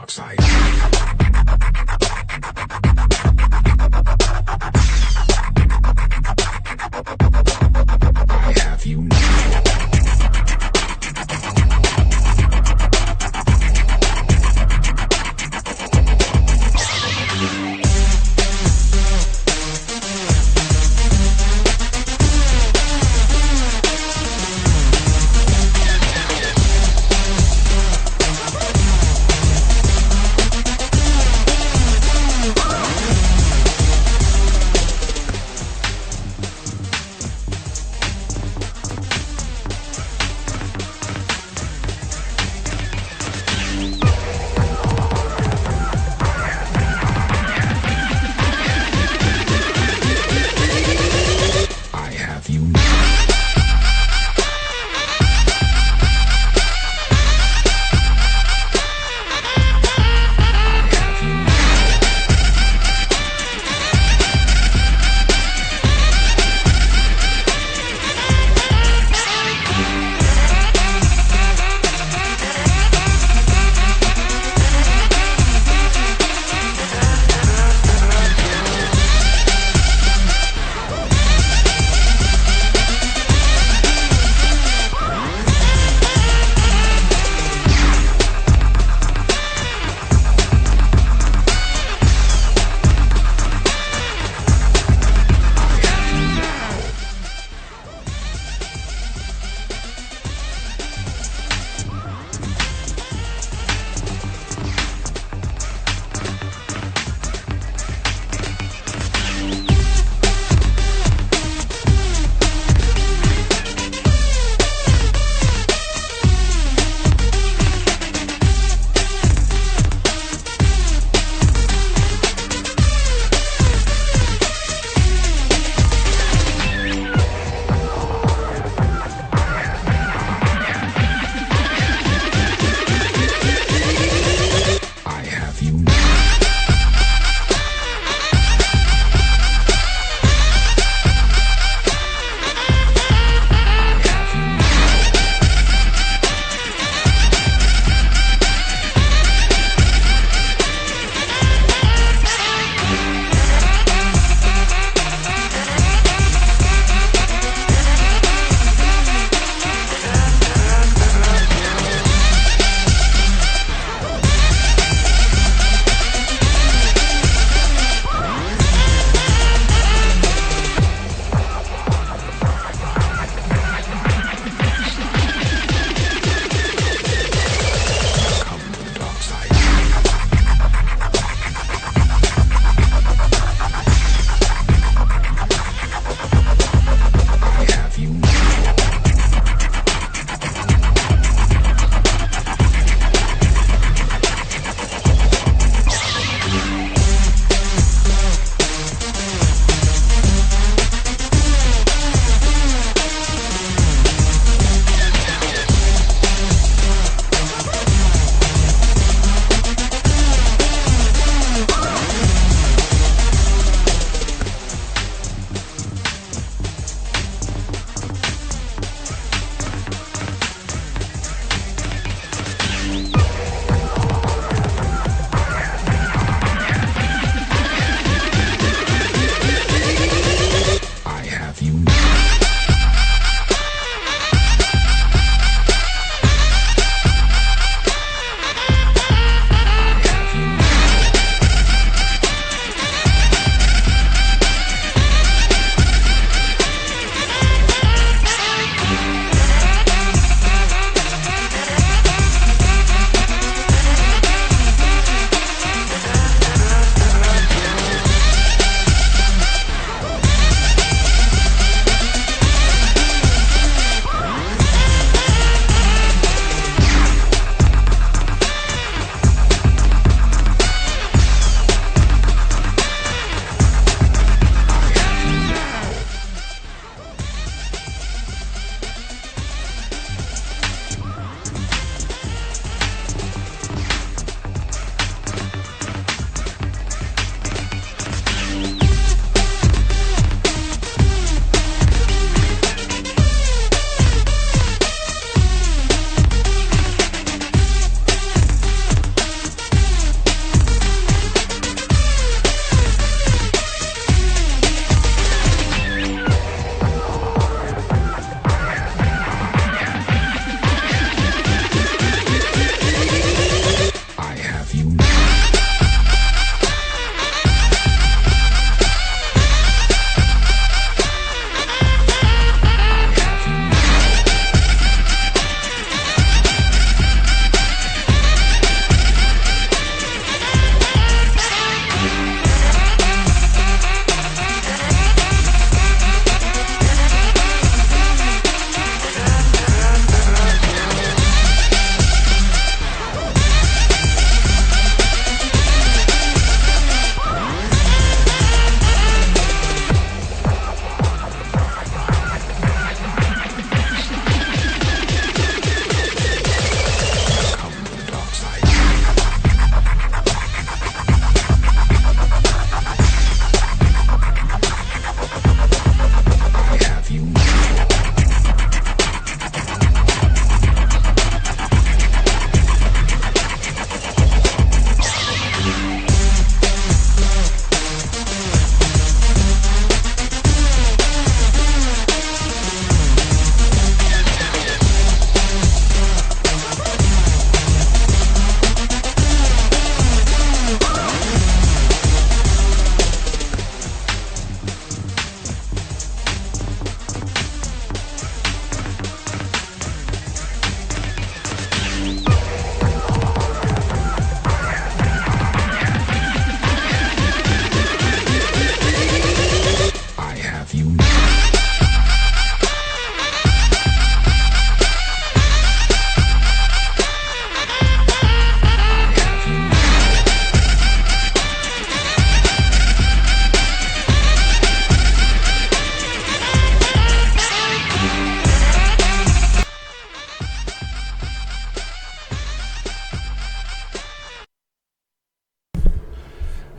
DarkSide. I have you now.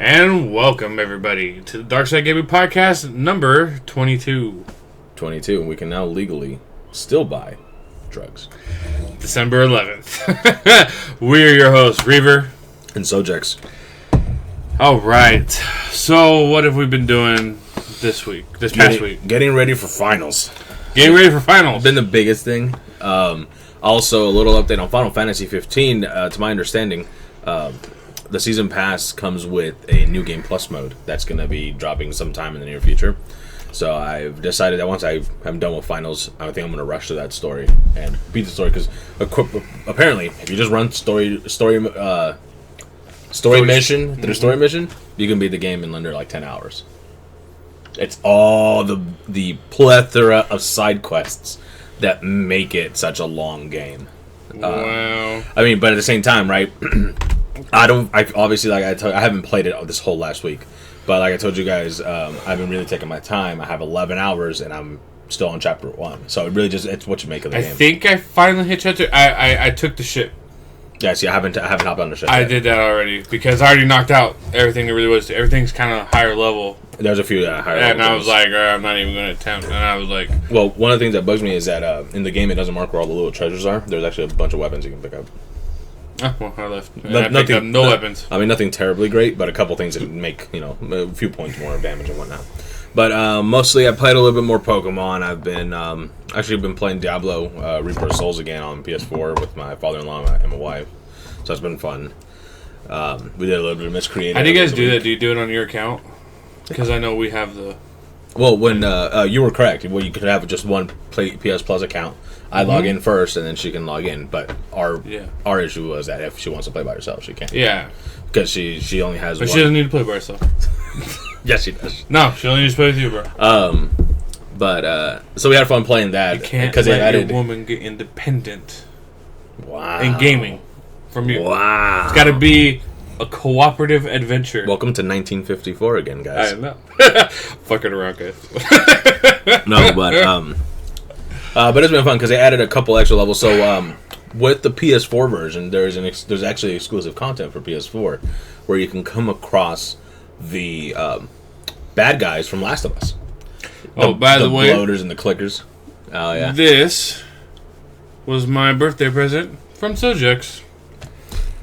And welcome, everybody, to the DarkSide Gaming Podcast number 22. 22, and we can now legally still buy drugs. December 11th. We're your hosts, Reaver. And Sojex. Alright, so what have we been doing this past week? Getting ready for finals. Getting ready for finals. Been the biggest thing. Also, a little update on Final Fantasy 15. To my understanding, the Season Pass comes with a New Game Plus mode that's going to be dropping sometime in the near future. So I've decided that once I'm done with finals, I think I'm going to rush to that story and beat the story. Because apparently, if you just run story mission, you can beat the game in under like 10 hours. It's all the plethora of side quests that make it such a long game. Wow. I mean, but at the same time, right? I haven't played it this whole last week, but like I told you guys, I've been really taking my time. I have 11 hours, and I'm still on chapter 1. So it really it's what you make of the game. I think I finally hit chapter. I took the ship. Yeah, see, I haven't hopped on the ship. I did that already because I already knocked out everything there really was. Everything's kind of higher level. There's a few higher level. And I was like, I'm not even going to attempt. And I was like, well, one of the things that bugs me is that in the game it doesn't mark where all the little treasures are. There's actually a bunch of weapons you can pick up. Oh, well, I left. I picked up no weapons. I mean, nothing terribly great, but a couple things that make, a few points more of damage and whatnot. But mostly I played a little bit more Pokemon. I've been actually been playing Diablo Reaper of Souls again on PS4 with my father-in-law and my wife. So it's been fun. We did a little bit of Miscreated. How do you guys do that? Do you do it on your account? Because I know we have the... Well, when you were correct. Well, you could have just one PS Plus account. I log in first, and then she can log in. But our issue was that if she wants to play by herself, she can't. Yeah. Because she only has but one. She doesn't need to play by herself. Yes, she does. No, she only needs to play with you, bro. But so we had fun playing that. You can't let your woman get independent. Wow. In gaming. From you. Wow. It's got to be a cooperative adventure. Welcome to 1954 again, guys. I know. Fucking around, guys. No, but it's been fun because they added a couple extra levels. So with the PS4 version, there's actually exclusive content for PS4 where you can come across the bad guys from Last of Us. By the way, the bloaters and the clickers. Oh yeah. This was my birthday present from Sojex.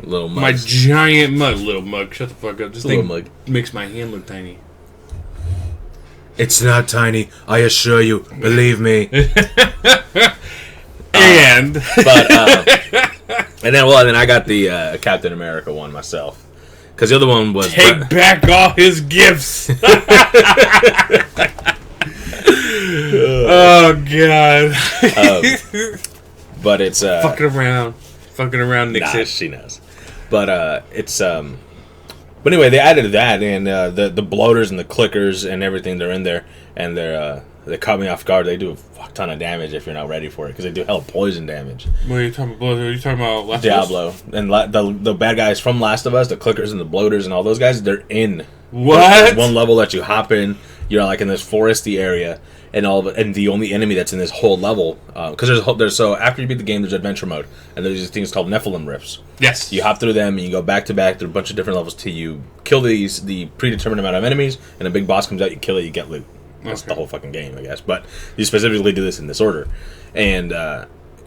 Little mug. My giant mug. Little mug. Shut the fuck up. This thing mug makes my hand look tiny. It's not tiny. I assure you. Believe me. And then I got the Captain America one myself. Because the other one was... Take back all his gifts. Oh, God. But it's... Fucking around, Nick. Nah, she knows. But it's... But anyway, they added that, and the bloaters and the clickers and everything, they're in there, and they caught me off guard. They do a fuck ton of damage if you're not ready for it, because they do hell poison damage. What are you talking about? Are you talking about Last Diablo. of Us? And the bad guys from Last of Us, the clickers and the bloaters and all those guys, they're in. What? There's one level that you hop in, you're like in this foresty area, and and the only enemy that's in this whole level, because there's so after you beat the game, there's adventure mode, and there's these things called Nephilim Rifts. Yes. You hop through them, and you go back to back through a bunch of different levels till you kill the predetermined amount of enemies, and a big boss comes out, you kill it, you get loot. That's the whole fucking game, I guess. But you specifically do this in this order, and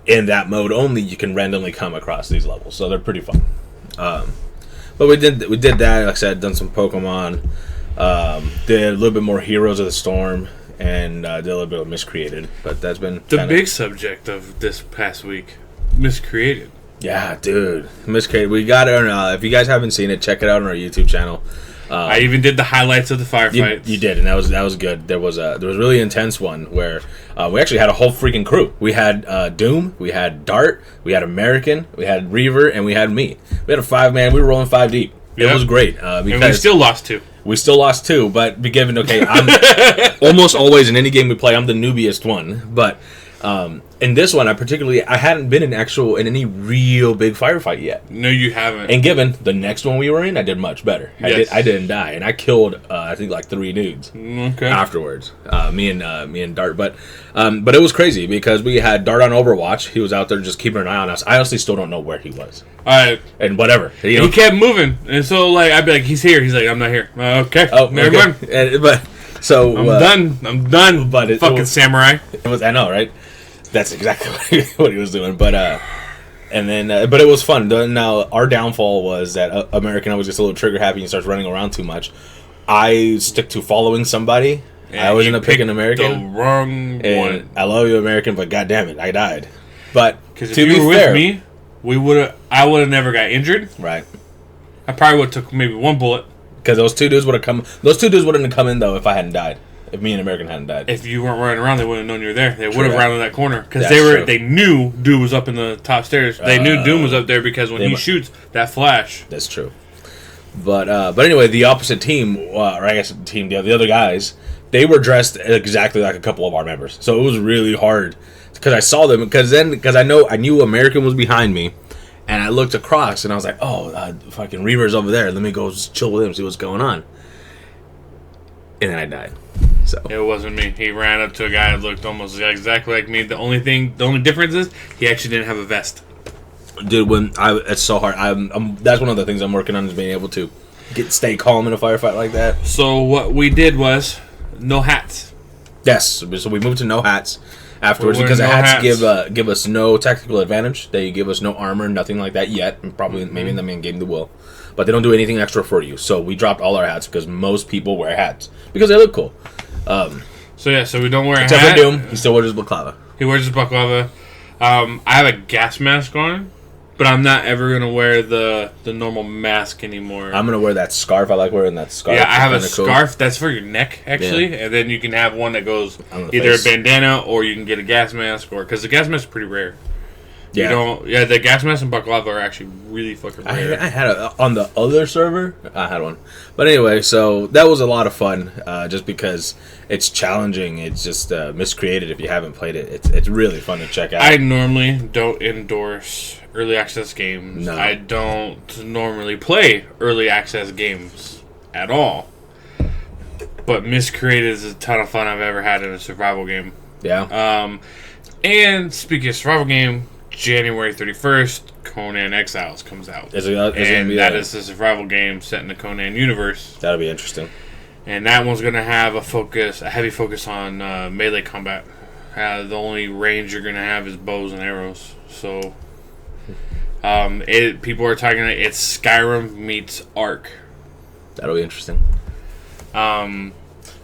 in that mode only, you can randomly come across these levels, so they're pretty fun. But we did that. Like I said, done some Pokemon, did a little bit more Heroes of the Storm, and did a little bit of Miscreated. But that's been the big subject of this past week. Miscreated. Yeah, dude, Miscreated. We got it. If you guys haven't seen it, check it out on our YouTube channel. I even did the highlights of the firefights. You did, and that was good. There was a really intense one where we actually had a whole freaking crew. We had Doom, we had Dart, we had American, we had Reaver, and we had me. We had a 5-man. We were rolling 5 deep. It was great. Because and we still lost 2. We still lost 2, but I'm almost always in any game we play, I'm the newbiest one. But In this one, I hadn't been in any real big firefight yet. No, you haven't. And given the next one we were in, I did much better. Yes. I didn't die, and I killed I think like 3 dudes afterwards. Me and Dart, but it was crazy because we had Dart on Overwatch. He was out there just keeping an eye on us. I honestly still don't know where he was. All right, and whatever he kept moving, and so like I'd be like, he's here. He's like, I'm not here. Okay, oh, never mind. But so I'm done. But fucking samurai. It was. I know, right? That's exactly what he was doing. But and then but it was fun. Now our downfall was that American always gets a little trigger happy and starts running around too much. I stick to following somebody. I always end up picking American. The wrong one. I love you, American, but god damn it, I died. But because if you were with me, I would have never got injured. Right. I probably would have took maybe 1 bullet. Because those two dudes would have come. Those 2 dudes wouldn't have come in though if I hadn't died. If me and American hadn't died. If you weren't running around, they wouldn't have known you were there. They would have rounded that corner because they knew Doom was up in the top stairs. They knew Doom was up there because when he shoots that flash. That's true. But anyway, the opposite team, or I guess the other guys, they were dressed exactly like a couple of our members. So it was really hard because I saw them because I knew American was behind me, and I looked across and I was like, oh, fucking Reaver's over there. Let me go just chill with him, see what's going on. And then I died. So it wasn't me. He ran up to a guy that looked almost exactly like me. The only difference is he actually didn't have a vest. Dude, it's so hard. That's one of the things I'm working on is being able to stay calm in a firefight like that. So what we did was no hats. Yes, so we moved to no hats afterwards because the hats give us no tactical advantage. They give us no armor, nothing like that yet. And probably maybe in the main game they will, but they don't do anything extra for you. So we dropped all our hats because most people wear hats because they look cool. So we don't wear a hat. Except for Doom, he still wears his balaclava. He wears his balaclava. I have a gas mask on, but I'm not ever gonna wear the normal mask anymore. I'm gonna wear that scarf. I like wearing that scarf. Yeah, I have a scarf that's for your neck actually, and then you can have one that goes either a bandana or you can get a gas mask, or because the gas mask is pretty rare. Yeah. The gas mask and balaclava are actually really fucking rare. I had on the other server. I had one, but anyway, so that was a lot of fun. Just because it's challenging, it's just miscreated. If you haven't played it, it's really fun to check out. I normally don't endorse early access games. No. I don't normally play early access games at all. But miscreated is a ton of fun I've ever had in a survival game. Yeah. And speaking of survival game, January 31st, Conan Exiles comes out. Is that is a survival game set in the Conan universe. That'll be interesting. And that one's going to have a heavy focus on melee combat. The only range you're going to have is bows and arrows. So, people are talking about it's Skyrim meets Ark. That'll be interesting.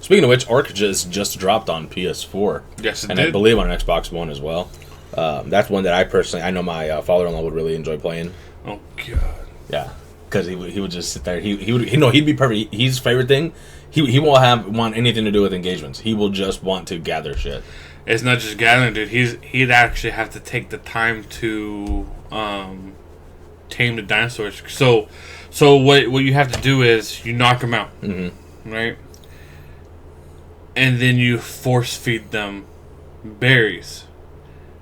Speaking of which, Ark just dropped on PS4. Yes, it did. And I believe on Xbox One as well. That's one that I know my father-in-law would really enjoy playing. Oh god. Yeah, because he would just sit there. He'd be perfect. His favorite thing, he won't want anything to do with engagements. He will just want to gather shit. It's not just gathering, dude. He'd actually have to take the time to tame the dinosaurs. So what you have to do is you knock them out, right? And then you force feed them berries.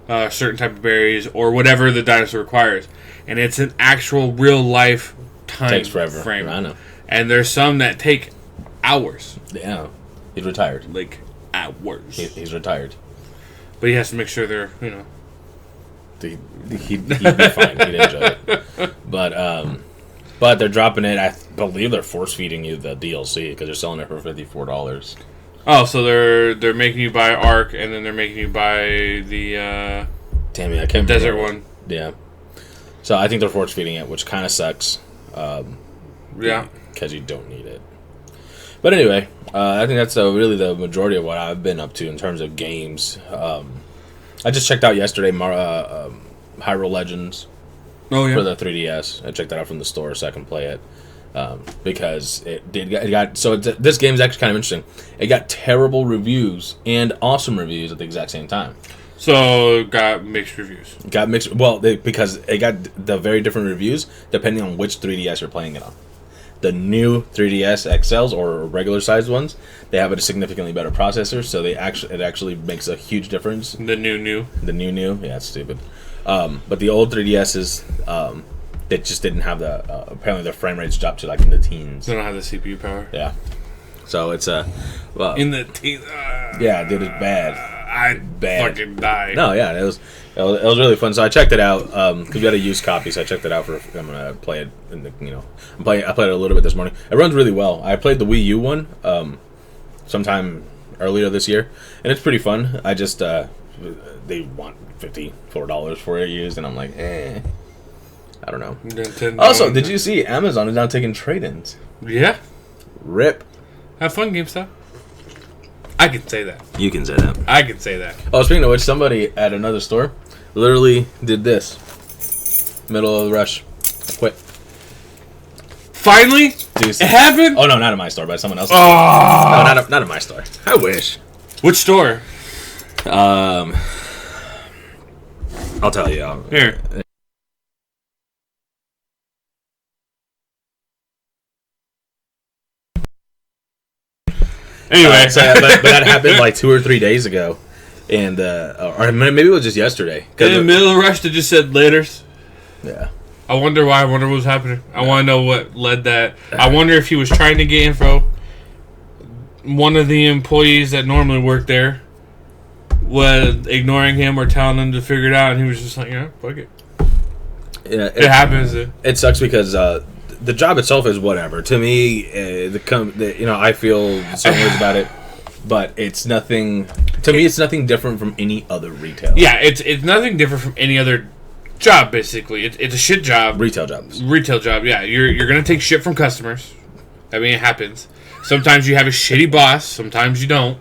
Certain type of berries or whatever the dinosaur requires, and it's an actual real life time Takes forever. frame. I know. And there's some that take hours. Yeah, he's retired. Like hours. He's retired, but he has to make sure they're He'd be fine. He'd enjoy it. But they're dropping it. I believe they're force feeding you the DLC because they're selling it for $54. Oh, so they're making you buy Ark, and then they're making you buy the damn it, I can't desert remember. one. Yeah. So I think they're force feeding it, which kind of sucks. Yeah. Because you don't need it. But anyway, I think that's really the majority of what I've been up to in terms of games. I just checked out yesterday Hyrule Legends for the 3DS. I checked that out from the store so I can play it. Because this game is actually kind of interesting. It got terrible reviews and awesome reviews at the exact same time. So it got mixed reviews. Because it got the very different reviews depending on which 3DS you're playing it on. The new 3DS XLs or regular sized ones, they have a significantly better processor, so it actually makes a huge difference. The new. Yeah, it's stupid. But the old 3DSs, they just didn't have the apparently their frame rates dropped to like in the teens. They don't have the CPU power. Yeah, so it's in the teens. Yeah, dude, it's bad. I fucking died. No, yeah, it was really fun. So I checked it out because we had a used copy. So I checked it out for. I'm gonna play it. I played it a little bit this morning. It runs really well. I played the Wii U one sometime earlier this year, and it's pretty fun. I just they want $54 for it used, and I'm like, I don't know. Nintendo. Also, did you see Amazon is now taking trade-ins? Yeah. Rip. Have fun, GameStop. I can say that. You can say that. I can say that. Oh, speaking of which, somebody at another store literally did this. Middle of the rush. Quit. Finally? It happened? Oh, no, not at my store, but at someone else's. Oh. No, not at my store. I wish. Which store? I'll tell you. Here. Anyway, but that happened like 2 or 3 days ago, and or maybe it was just yesterday. In the middle of the rush, they just said laters. Yeah. I wonder why. I wonder what was happening. I want to know what led that. I wonder if he was trying to get info. One of the employees that normally worked there was ignoring him or telling him to figure it out, and he was just like, "Yeah, fuck it." Yeah, it happens. It sucks because the job itself is whatever. To me, I feel some ways about it, but it's nothing. To me, it's nothing different from any other retail. Yeah, it's nothing different from any other job. Basically, it's a shit job. Retail jobs. Retail job. Yeah, you're gonna take shit from customers. I mean, it happens. Sometimes you have a shitty boss. Sometimes you don't.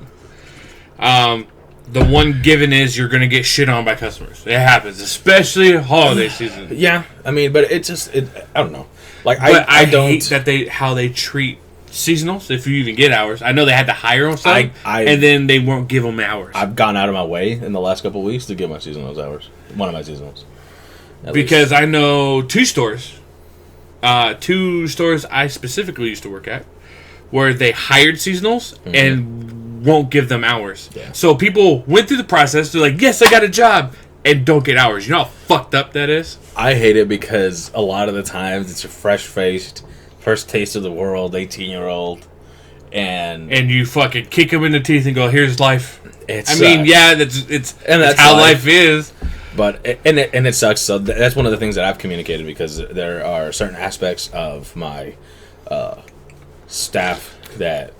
The one given is you're gonna get shit on by customers. It happens, especially holiday season. Yeah, I mean, but it just I don't know. Like I don't hate that how they treat seasonals. If you even get hours, I know they had to hire them, and then they won't give them hours. I've gone out of my way in the last couple of weeks to give my seasonals hours. One of my seasonals, because I know two stores I specifically used to work at, where they hired seasonals and won't give them hours. Yeah. So people went through the process. They're like, "Yes, I got a job," and don't get hours. You know how fucked up that is? I hate it because a lot of the times it's a fresh-faced, first taste of the world, 18-year-old, and you fucking kick them in the teeth and go, "Here's life." It's that's how life is. But it sucks. So that's one of the things that I've communicated, because there are certain aspects of my staff that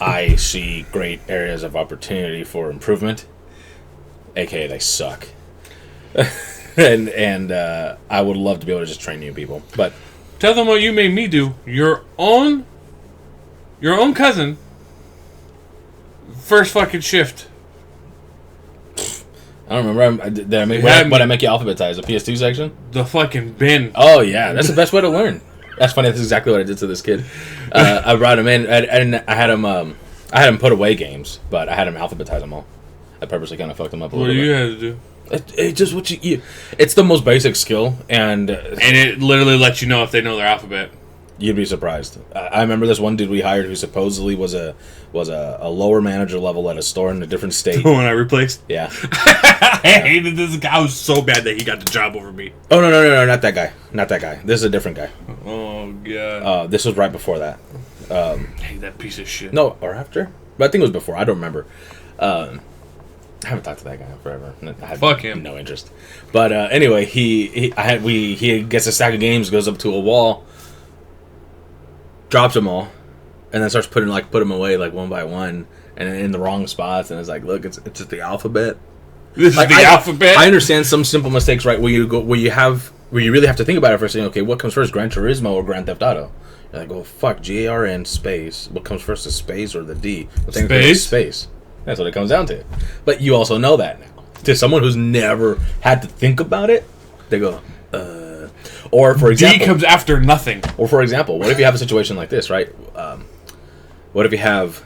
I see great areas of opportunity for improvement, aka they suck. and I would love to be able to just train new people. But tell them what you made me do. Your own cousin. First fucking shift. I don't remember. Did I make I make you alphabetize? The PS2 section? The fucking bin. Oh yeah, that's the best way to learn. That's funny. That's exactly what I did to this kid. I brought him in, and I had him put away games, but I had him alphabetize them all. I purposely kind of fucked him up a little bit. What you had to do? It just what you. It's the most basic skill, and it literally lets you know if they know their alphabet. You'd be surprised. I remember this one dude we hired who supposedly was a lower manager level at a store in a different state. The one I replaced? Yeah. I hated this guy. I was so bad that he got the job over me. Oh, no, not that guy. Not that guy. This is a different guy. Oh, God. This was right before that. I hate that piece of shit. No, or after? But I think it was before. I don't remember. I haven't talked to that guy in forever. I had Fuck him. No interest. But anyway, he gets a stack of games, goes up to a wall, drops them all, and then starts put them away like one by one, and in the wrong spots. And it's like, look, it's just the alphabet. This is the alphabet. I understand some simple mistakes, right? Where you really have to think about it for saying, okay, what comes first, Gran Turismo or Grand Theft Auto? You're like, oh fuck, GARN space. What comes first, the space or the D? Space. That's what it comes down to. But you also know that now. To someone who's never had to think about it, they go, Or for example, D comes after nothing. Or for example, what if you have a situation like this, right? What if you have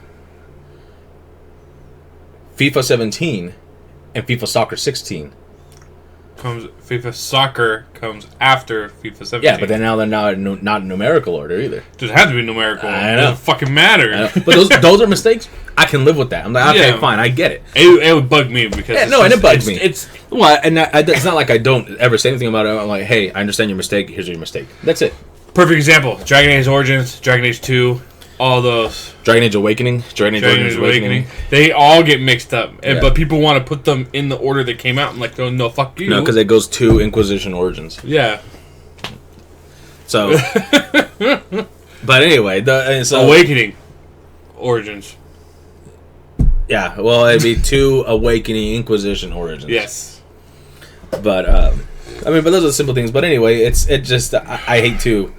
FIFA 17 and FIFA Soccer 16? Soccer comes after FIFA 17. Yeah, but then now they're not in numerical order either. Doesn't have to be numerical. I know. It doesn't fucking matter. But those are mistakes. I can live with that. I'm like, okay, fine, I get it. It would bug me because it bugs me. It's not like I don't ever say anything about it. I'm like, hey, I understand your mistake. Here's your mistake. That's it. Perfect example: Dragon Age Origins, Dragon Age 2. All those. Dragon Age Awakening. Dragon Age Awakening. They all get mixed up. Yeah. But people want to put them in the order they came out. I'm like, oh, no, fuck you. No, because it goes to Inquisition Origins. Yeah. So. But anyway. Awakening Origins. Yeah, well, it'd be 2 Awakening Inquisition Origins. Yes. But, but those are simple things. But anyway, I hate to...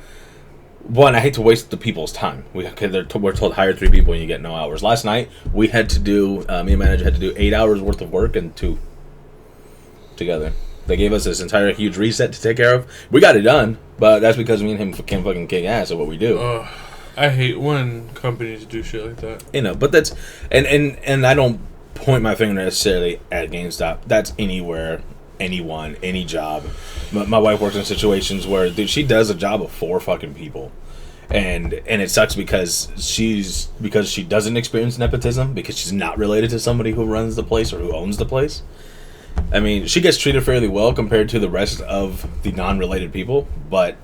One, I hate to waste the people's time. We're told hire 3 people and you get no hours. Last night, we had to do, me and manager had to do 8 hours worth of work and 2 together. They gave us this entire huge reset to take care of. We got it done, but that's because me and him can fucking kick ass at what we do. I hate when companies do shit like that. But that's, and I don't point my finger necessarily at GameStop. That's anywhere, anyone, any job. My wife works in situations where she does a job of 4 fucking people, and it sucks because she doesn't experience nepotism because she's not related to somebody who runs the place or who owns the place. I mean, she gets treated fairly well compared to the rest of the non-related people, but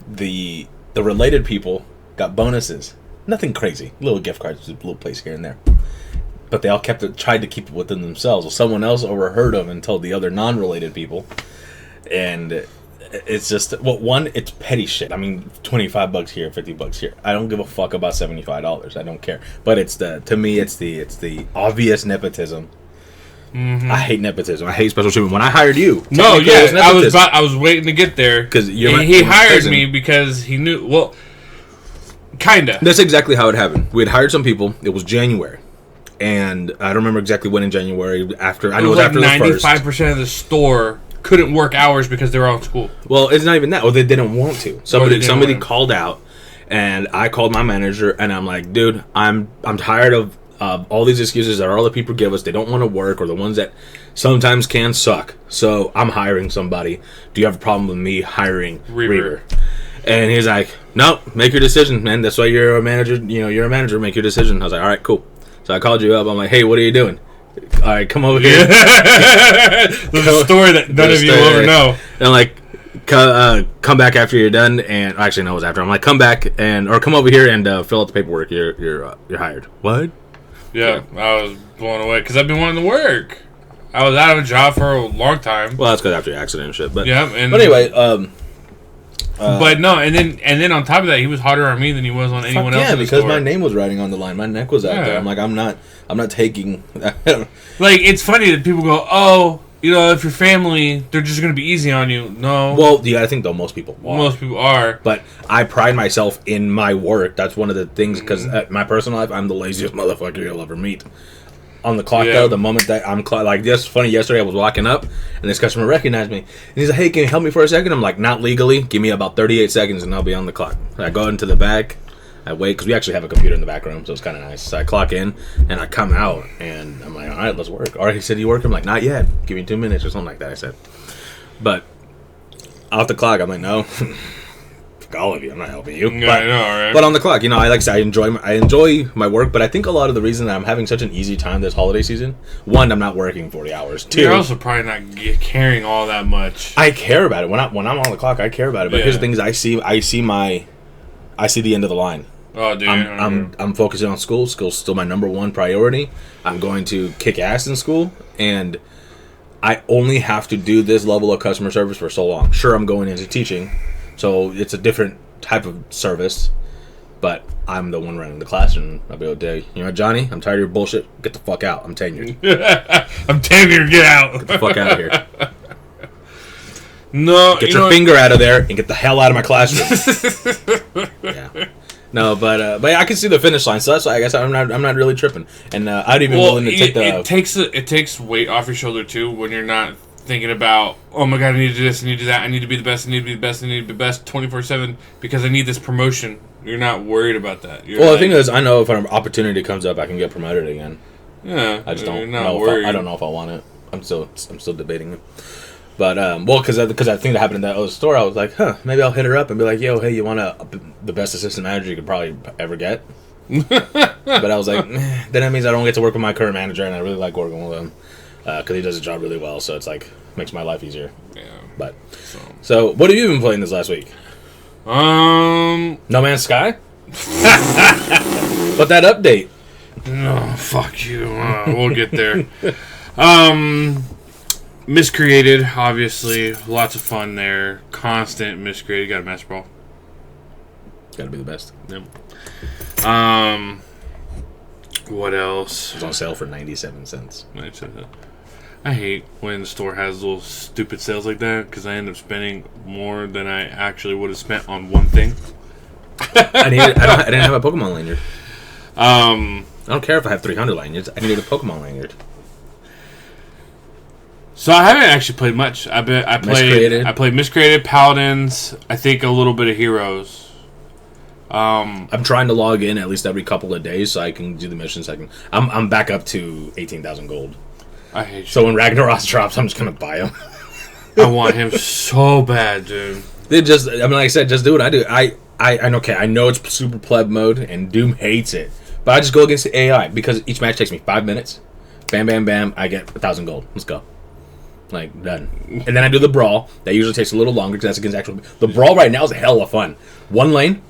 the related people got bonuses. Nothing crazy, little gift cards, a little place here and there. But they all tried to keep it within themselves. Well, someone else overheard them and told the other non-related people. And it's just, it's petty shit. I mean, $25 here, $50 here. I don't give a fuck about $75. I don't care. But to me, it's the obvious nepotism. Mm-hmm. I hate nepotism. I hate special treatment. When I hired you, I was waiting to get there because he hired me because he knew. Well, kinda. That's exactly how it happened. We had hired some people. It was January. And I don't remember exactly when in January. I know it was after the first. 95% of the store couldn't work hours because they were on school. Well, it's not even that. Or they didn't want to. Somebody called out, and I called my manager, and I'm like, dude, I'm tired of all these excuses that all the people give us. They don't want to work, or the ones that sometimes can suck. So I'm hiring somebody. Do you have a problem with me hiring Reaver? And he's like, no, make your decision, man. That's why you're a manager. You're a manager. Make your decision. I was like, all right, cool. So I called you up. I'm like, hey, what are you doing? All right, come over here. There's a story that none of you will ever know. And I'm like, come back after you're done. And actually, no, it was after. I'm like, come back or come over here and fill out the paperwork. You're hired. What? Yeah, I was blown away because I've been wanting to work. I was out of a job for a long time. Well, that's because after your accident and shit. But yeah, but anyway, but no, and then on top of that, he was harder on me than he was on anyone else. Yeah, because my name was riding on the line. My neck was out there. I'm like, I'm not taking. Like, it's funny that people go, oh, if your family, they're just gonna be easy on you. No. Well, yeah, I think though most people are. Most people are. But I pride myself in my work. That's one of the things because at my personal life, I'm the laziest motherfucker you'll ever meet. On the clock, though, the moment that I'm like, just funny, yesterday I was walking up, and this customer recognized me. And he's like, hey, can you help me for a second? I'm like, not legally. Give me about 38 seconds, and I'll be on the clock. I go into the back. I wait, because we actually have a computer in the back room, so it's kind of nice. So I clock in, and I come out, and I'm like, all right, let's work. All right, he said, you work? I'm like, not yet. Give me 2 minutes or something like that, I said. But off the clock, I'm like, no. All of you, I'm not helping you. Yeah, I know, right? But on the clock, I enjoy my work, but I think a lot of the reason that I'm having such an easy time this holiday season, one, I'm not working 40 hours. Two, you're also probably not caring all that much. I care about it when I'm on the clock. I care about it, but here's the thing: is I see the end of the line. Oh, dude, I'm focusing on school. School's still my number one priority. I'm going to kick ass in school, and I only have to do this level of customer service for so long. Sure, I'm going into teaching. So it's a different type of service, but I'm the one running the class, and I'll be able to tell Johnny, I'm tired of your bullshit. Get the fuck out. I'm tenured. I'm tenured. Get out. Get the fuck out of here. No, get your finger out of there and get the hell out of my classroom. Yeah. No, but I can see the finish line, so that's why I guess I'm not really tripping, and I'd even willing to take the. It takes weight off your shoulder too when you're not thinking about, oh my god, I need to do this, I need to do that, I need to be the best, I need to be the best, I need to be the best 24/7 because I need this promotion. You're not worried about that. The thing is, I know if an opportunity comes up, I can get promoted again. Yeah, I just don't know. I don't know if I want it. I'm still debating it. But well, because I think that happened in that other store, I was like, maybe I'll hit her up and be like, yo, hey, you want the best assistant manager you could probably ever get? But I was like, then that means I don't get to work with my current manager, and I really like working with him because he does his job really well. So it's like makes my life easier. Yeah. But so what have you been playing this last week? No Man's Sky. But that update. No, fuck you. We'll get there. Miscreated, obviously. Lots of fun there. Constant Miscreated. Got a Master Ball. Gotta be the best. Yep. What else? It's on sale for 97 cents. I hate when the store has little stupid sales like that because I end up spending more than I actually would have spent on one thing. I didn't have a Pokemon lanyard. I don't care if I have 300 lanyards. I needed a Pokemon lanyard. So I haven't actually played much. I played Miscreated, Paladins. I think a little bit of Heroes. I'm trying to log in at least every couple of days so I can do the missions. I'm back up to 18,000 gold. I hate you. So when Ragnaros drops, I'm just gonna buy him. I want him so bad, dude. Like I said, just do what I do. I know it's super pleb mode and Doom hates it, but I just go against the AI because each match takes me 5 minutes. Bam, bam, bam. I get 1,000 gold. Let's go. Like, done. And then I do the brawl. That usually takes a little longer because that's against actual. The brawl right now is a hell of fun. One lane.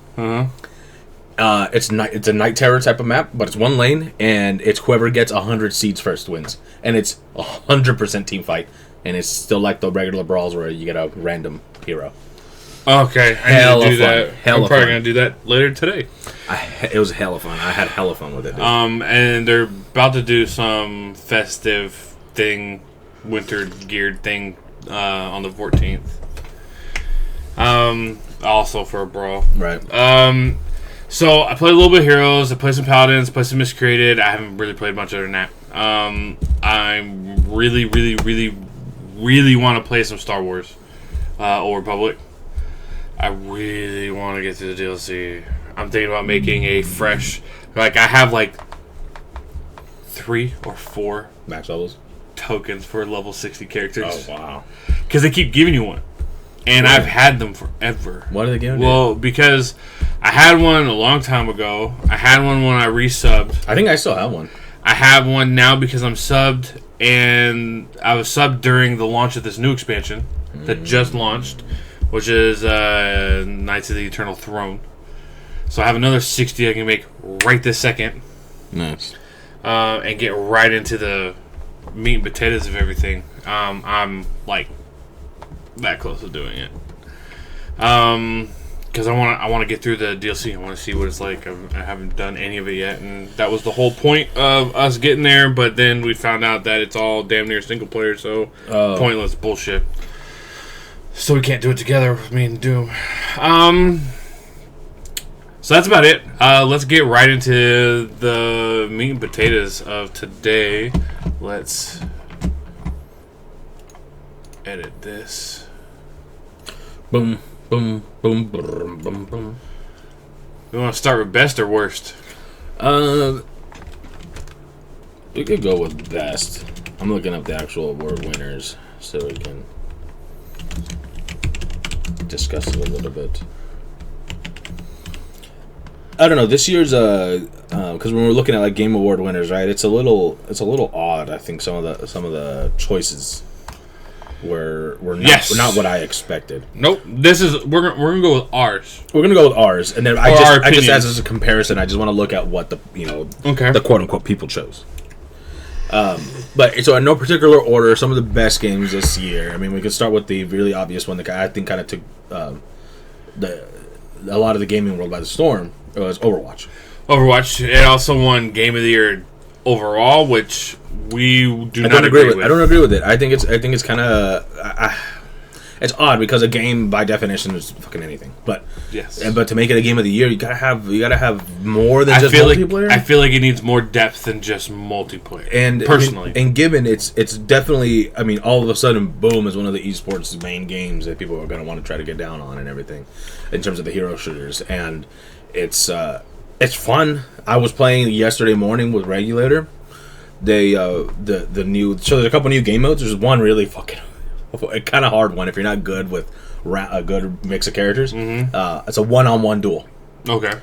It's a night terror type of map, but it's one lane, and it's whoever gets 100 seeds first wins, and it's 100% team fight, and it's still like the regular brawls where you get a random hero. Okay, I need to do that. I'm probably gonna do that later today. It was hella fun. I had hella fun with it. Dude. And they're about to do some festive thing, winter geared thing, on the 14th. Also for a brawl, right? So I played a little bit of Heroes. I played some Paladins. Played some Miscreated. I haven't really played much other than that. I really want to play some Star Wars, Old Republic. I really want to get through the DLC. I'm thinking about making a fresh, I have 3 or 4 max levels tokens for level 60 characters. Oh wow! Because they keep giving you one. And I've had them forever. What are they giving you? Well, because I had one a long time ago. I had one when I resubbed. I think I still have one. I have one now because I'm subbed, and I was subbed during the launch of this new expansion that just launched, which is Knights of the Eternal Throne. So I have another 60 I can make right this second. Nice. And get right into the meat and potatoes of everything. I'm that close to doing it, because I want to get through the DLC. I want to see what it's like. I haven't done any of it yet, and that was the whole point of us getting there. But then we found out that it's all damn near single player, so pointless bullshit. So we can't do it together with me and Doom. So that's about it. Let's get right into the meat and potatoes of today. Let's edit this. Boom, boom, boom, boom, boom, boom. We want to start with best or worst? We could go with best. I'm looking up the actual award winners so we can discuss it a little bit. I don't know. This year's because when we're looking at Game Award winners, right? It's a little odd. I think some of the choices were not what I expected. Nope. We're gonna go with ours. We're gonna go with ours, and then I just as a comparison, I just want to look at what the quote unquote people chose. But so in no particular order, some of the best games this year. I mean, we could start with the really obvious one that I think kind of took a lot of the gaming world by the storm. It was Overwatch. It also won Game of the Year overall, which we do not agree with. I don't agree with it. I think it's kind of it's odd because a game by definition is fucking anything. But yes, but to make it a Game of the Year, you gotta have more than just multiplayer. I feel like it needs more depth than just multiplayer. And personally, and given it's definitely, I mean, all of a sudden, boom, is one of the esports main games that people are gonna want to try to get down on and everything, in terms of the hero shooters, and it's fun. I was playing yesterday morning with Regulator. They the new, so there's a couple new game modes. There's one really fucking a kind of hard one if you're not good with a good mix of characters. Mm-hmm. It's a one-on-one duel. Okay.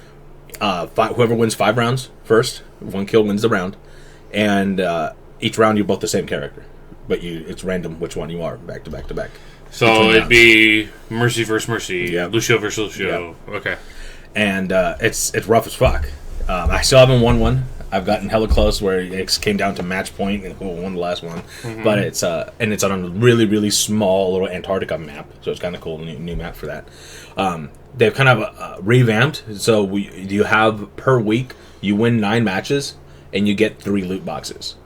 Whoever wins 5 rounds first, 1 kill wins the round, and each round you're both the same character, but it's random which one you are back to back to back. So it'd be Mercy versus Mercy, Yep. Lucio versus Lucio. Yep. Okay. And it's rough as fuck. I still haven't won one. I've gotten hella close where it came down to match point and who won the last one. Mm-hmm. But it's on a really, really small little Antarctica map, so it's kind of cool, new map for that. They've kind of revamped, so you have per week, you win 9 matches, and you get 3 loot boxes.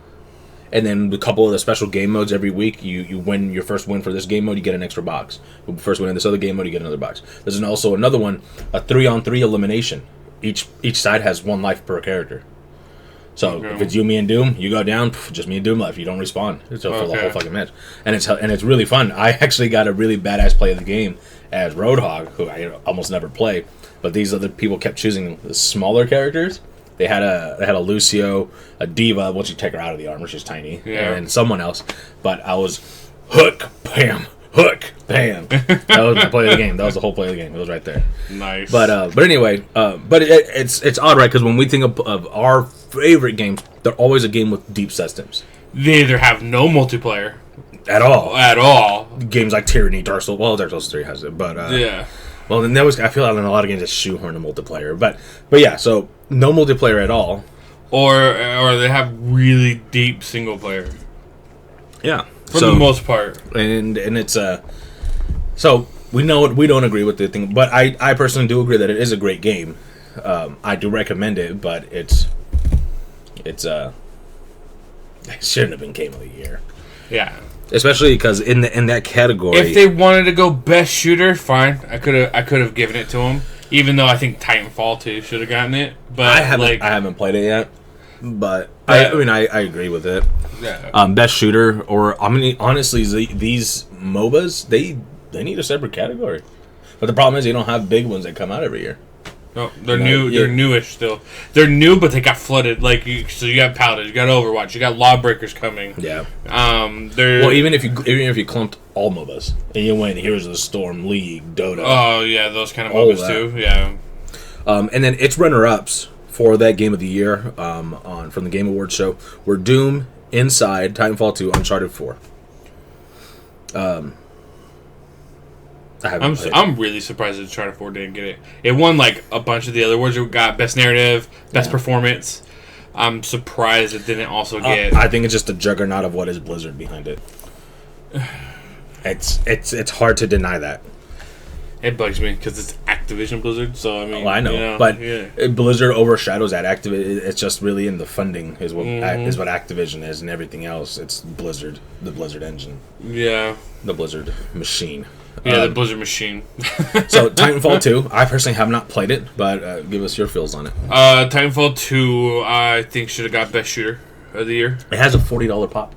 And then a couple of the special game modes every week, you win your first win for this game mode, you get an extra box. First win in this other game mode, you get another box. There's also another one, a 3-on-3 elimination. Each side has 1 life per character. So if it's you, me, and Doom, you go down, just me and Doom left. You don't respawn. It's for the whole fucking match, and it's really fun. I actually got a really badass play of the game as Roadhog, who I almost never play, but these other people kept choosing the smaller characters. They had a Lucio, a Diva. Once you take her out of the armor, she's tiny, and someone else. But I was hook, bam, hook, bam. That was my play of the game. That was the whole play of the game. It was right there. Nice. But anyway, it's odd, right? Because when we think of our favorite games, they're always a game with deep systems. They either have no multiplayer At all. Games like Tyranny, Dark Souls. Well, Dark Souls 3 has it, but yeah. Well, then I feel like in a lot of games that shoehorn a multiplayer, but yeah. So no multiplayer at all, or they have really deep single player. Yeah, for the most part, and it's so we don't agree with the thing, but I personally do agree that it is a great game. I do recommend it, but it shouldn't have been Game of the Year. Yeah. Especially because in that category, if they wanted to go best shooter, fine. I could have given it to them. Even though I think Titanfall 2 should have gotten it, but I haven't played it yet. But I agree with it. Yeah. Best shooter, or honestly, these MOBAs they need a separate category. But the problem is you don't have big ones that come out every year. No, they're new. Yeah. They're newish still. They're new, but they got flooded. So you got Paladin, you got Overwatch, you got Lawbreakers coming. Yeah. Well, even if you clumped all MOBAs and you went Heroes of the Storm, League, Dota. Oh yeah, those kind of MOBAs too. Yeah. And then its runner-ups for that Game of the Year from the Game Awards show were Doom, Inside, Titanfall 2, Uncharted 4. I'm really surprised that Uncharted 4 didn't get it. It won like a bunch of the other awards. It got best narrative, best performance. I'm surprised it didn't also get. I think it's just a juggernaut of what is Blizzard behind it. It's hard to deny that. It bugs me because it's Activision Blizzard. So I mean, I know, but Blizzard overshadows that. It's just really in the funding is what Activision is, and everything else. It's Blizzard, the Blizzard engine. Yeah, the Blizzard machine. Yeah, the Blizzard machine. So, Titanfall 2, I personally have not played it, but give us your feels on it. Titanfall 2, I think should have got Best Shooter of the Year. It has a $40 pop.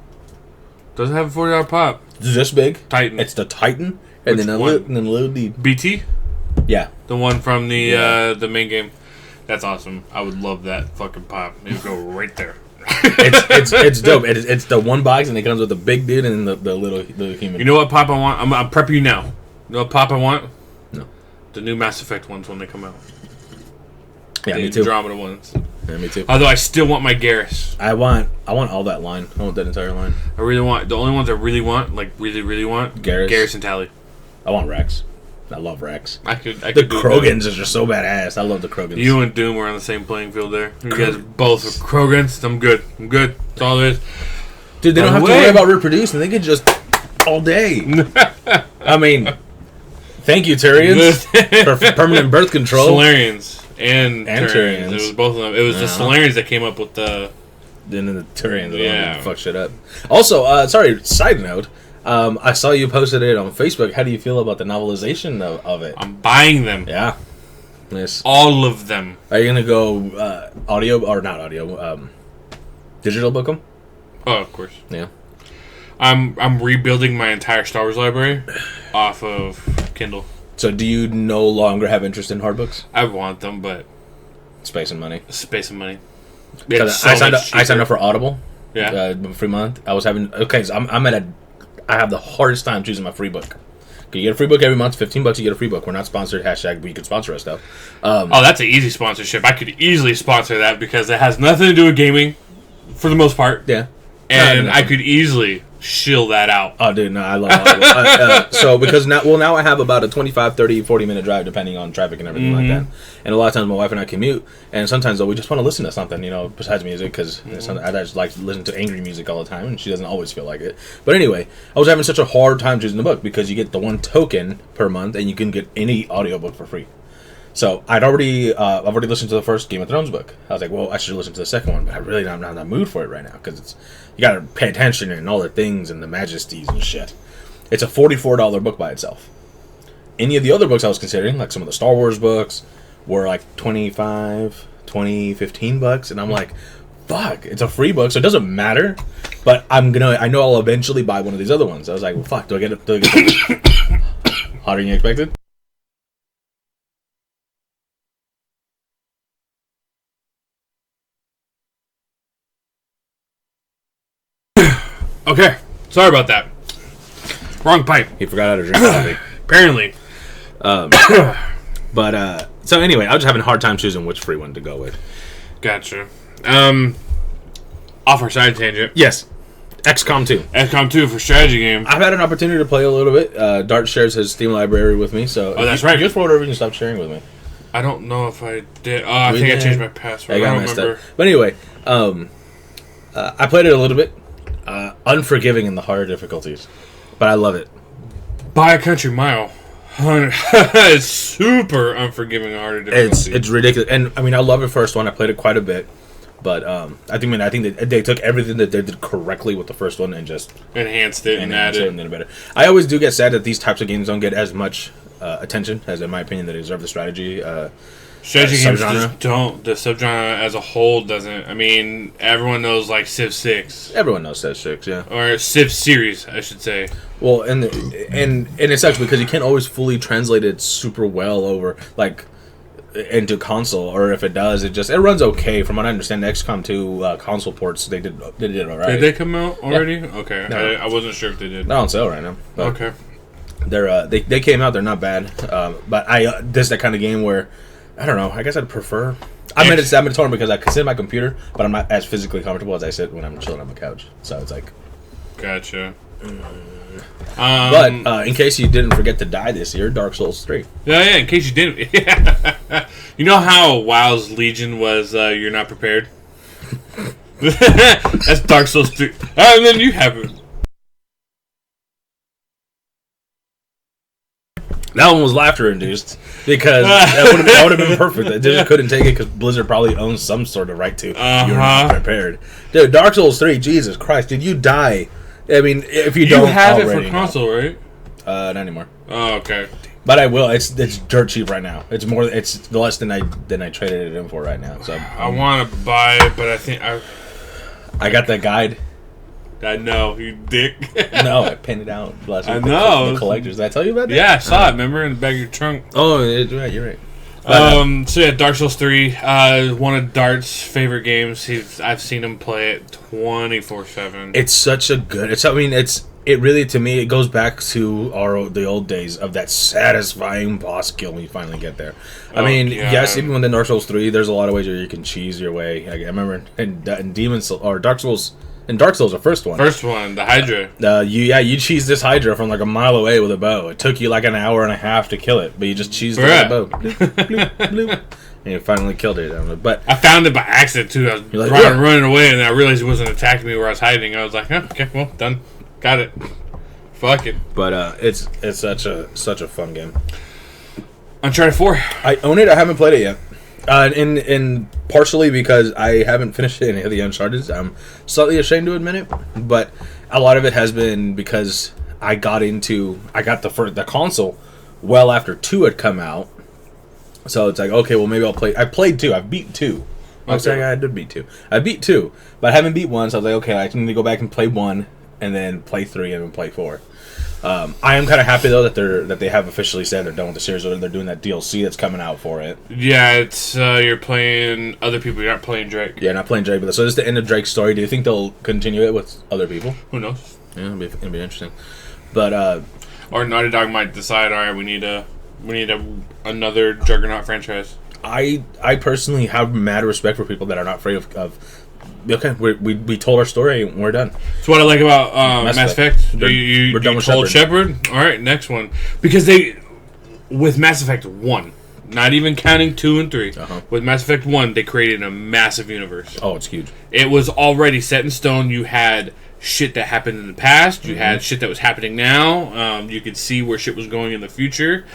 Does it have a $40 pop? It's this big. Titan. It's the Titan, and then a little D. BT? Yeah. The one from the main game. That's awesome. I would love that fucking pop. It would go right there. it's dope. It's the one box, and it comes with the big dude and the little human. You know what pop I want? I'm prepping you now. You know what pop I want? No. The new Mass Effect ones when they come out. Yeah, the me too. Andromeda ones. Yeah, me too. Although I still want my Garrus. I want all that line. I want that entire line. I really want the only ones I really want, like really want, Garrus and Tally. I want Rex. I love Rex. I could the Krogans are just so badass. I love the Krogans. You and Doom were on the same playing field there. You guys both are Krogans. I'm good. That's all there is. Dude, they don't have to worry about reproducing. They can just all day. I mean, thank you, Turians, for permanent birth control. Solarians and Turians. It was both of them. It was the Solarians that came up with the. Then the Turians. Yeah. Fuck shit up. Also, side note. I saw you posted it on Facebook. How do you feel about the novelization of it? I'm buying them. Yeah. Nice. All of them. Are you going to go audio, or not audio, digital book them? Oh, of course. Yeah. I'm rebuilding my entire Star Wars library off of Kindle. So do you no longer have interest in hard books? I want them, but... Space and money. It's I signed up for Audible. Yeah. Free month. I was having... Okay, so I'm at I have the hardest time choosing my free book. You get a free book every month, $15. You get a free book. We're not sponsored. # but you can sponsor us though. That's an easy sponsorship. I could easily sponsor that because it has nothing to do with gaming, for the most part. Yeah, and I could easily shill that out. Oh, dude, no, I love it. So, because now I have about a 25, 30, 40-minute drive, depending on traffic and everything like that. And a lot of times my wife and I commute, and sometimes, though, we just want to listen to something, besides music, because I just like to listen to angry music all the time, and she doesn't always feel like it. But anyway, I was having such a hard time choosing the book, because you get the 1 token per month, and you can get any audiobook for free. So I've already listened to the first Game of Thrones book. I was like, well, I should listen to the second one, but I'm not in the mood for it right now because you got to pay attention and all the things and the majesties and shit. It's a $44 book by itself. Any of the other books I was considering, like some of the Star Wars books, were like $25, $20, $15, and I'm like, fuck, it's a free book, so it doesn't matter. But I know I'll eventually buy one of these other ones. I was like, well, fuck, do I get it? Hotter than you expected? Okay, sorry about that. Wrong pipe. He forgot how to drink coffee. Apparently. But so anyway, I was just having a hard time choosing which free one to go with. Gotcha. Off our side tangent. Yes. XCOM 2. XCOM 2 for strategy game. I've had an opportunity to play a little bit. Dart shares his Steam library with me, so... Oh, that's right. Just for whatever, you can stop sharing with me. I don't know if I did. I think I changed my password. I don't remember. But anyway, I played it a little bit. Unforgiving in the harder difficulties, but I love it by a country mile. It's super unforgiving in harder difficulties. It's ridiculous, and I mean I love the first one. I played it quite a bit, but I think that they took everything that they did correctly with the first one and just enhanced it and added it better. I always do get sad that these types of games don't get as much attention as, in my opinion, they deserve. The strategy games just don't. The subgenre as a whole doesn't. I mean, everyone knows like Civ 6. Everyone knows Civ 6, yeah. Or Civ series, I should say. Well, and it sucks because you can't always fully translate it super well over into console, or if it does, it runs okay. From what I understand, the XCOM 2 console ports they did alright. Did they come out already? Yeah. Okay, no. I wasn't sure if they did. They're on sale right now. Okay, they came out. They're not bad, but this is that kind of game where. I don't know. I guess I'd prefer. I'm in a tournament because I can sit at my computer, but I'm not as physically comfortable as I sit when I'm chilling on my couch. So it's like, gotcha. But in case you didn't forget to die this year, Dark Souls 3. Yeah. In case you didn't, you know how WoW's Legion was? You're not prepared. That's Dark Souls 3. And then you have it. That one was laughter induced because that would have been perfect. They just couldn't take it because Blizzard probably owns some sort of right to. You're not prepared, dude. Dark Souls 3, Jesus Christ, did you die? I mean, if you don't, have it for console, right? Not anymore. Oh, okay. But I will. It's dirt cheap right now. It's more. It's less than I traded it in for right now. So I want to buy it, but I think I got the guide. I know, you dick. No, I pinned it out. I know. The collectors. Did I tell you about that? Yeah, I saw it. Remember, in the back of your trunk. Oh, you're right. But, so yeah, Dark Souls 3, one of Dart's favorite games. I've seen him play it 24/7. It's such a good. It really, to me, it goes back to the old days of that satisfying boss kill when you finally get there. Yes, even with the Dark Souls 3, there's a lot of ways where you can cheese your way. I remember in Demon's Soul or Dark Souls. In Dark Souls, the first one. The Hydra. You cheesed this Hydra from like a mile away with a bow. It took you like an hour and a half to kill it, but you just cheesed it with a bow. Bloop, bloop, bloop. And you finally killed it. But I found it by accident too. I was running away, and I realized it wasn't attacking me where I was hiding. I was like, okay, well, done. Got it. Fuck it. But it's such a fun game. Uncharted 4. I own it. I haven't played it yet. And partially because I haven't finished any of the Uncharted. I'm slightly ashamed to admit it, but a lot of it has been because I got the console well after 2 had come out. So it's like, okay, well maybe I'll play. I played 2. I've beat 2. I'm saying I did beat 2. I beat 2, but I haven't beat 1. So I was like, okay, I need to go back and play 1, and then play 3, and then play 4. I am kind of happy though that they have officially said they're done with the series, or they're doing that DLC that's coming out for it. Yeah, it's you're playing other people. You're not playing Drake. Yeah, not playing Drake. But so this is the end of Drake's story. Do you think they'll continue it with other people? Who knows? Yeah, it'll be interesting. But or Naughty Dog might decide, all right, we need another Juggernaut franchise. I personally have mad respect for people that are not afraid of okay, we told our story and we're done. That's what I like about Mass Effect. We're done with told Shepard. All right, next one. Because with Mass Effect 1, not even counting 2 and 3, with Mass Effect 1, they created a massive universe. Oh, it's huge. It was already set in stone. You had shit that happened in the past. You had shit that was happening now. You could see where shit was going in the future.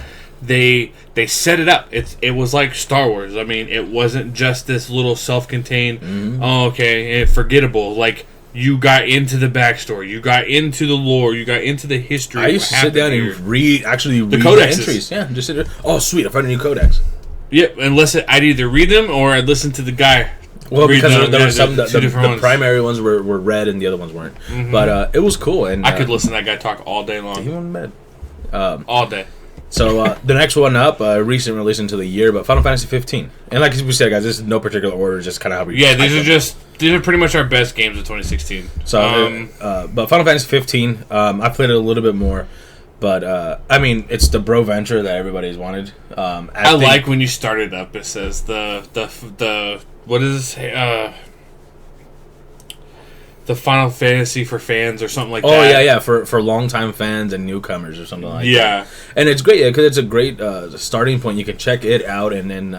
They set it up. It was like Star Wars. I mean, it wasn't just this little self-contained, forgettable. Like, you got into the backstory. You got into the lore. You got into the history. I used to sit down and read the entries. Yeah, just sit there. Oh, sweet, I found a new codex. Yep, I'd either read them or I'd listen to the guy. Well, because there were some the primary ones were read and the other ones weren't. But it was cool. And I could listen to that guy talk all day long. He went to bed. All day. So the next one up, recent release into the year, but Final Fantasy 15. And like we said, guys, this is no particular order, just kind of how we. Yeah, these are pretty much our best games of 2016. So, but Final Fantasy 15, I played it a little bit more, but I mean, it's the bro venture that everybody's wanted. I like when you start it up. It says the what is the Final Fantasy for fans or something like that. Oh, yeah, for longtime fans and newcomers or something like that. Yeah. And it's great, because it's a great starting point. You can check it out, and then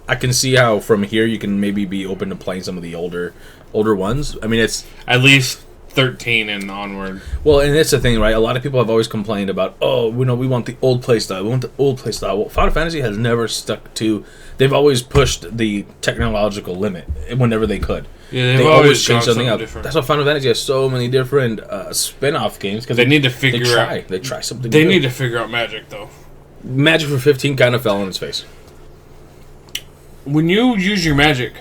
I can see how from here you can maybe be open to playing some of the older ones. I mean, it's... At least 13 and onward. Well, and it's the thing, right? A lot of people have always complained about, we want the old playstyle. We want the old playstyle. Well, Final Fantasy has never stuck to... They've always pushed the technological limit whenever they could. Yeah, they always change something up. Different. That's why Final Fantasy has so many different spin-off games, because they need to figure out. They try something. They need to figure out magic, though. Magic for 15 kind of fell on its face. When you use your magic,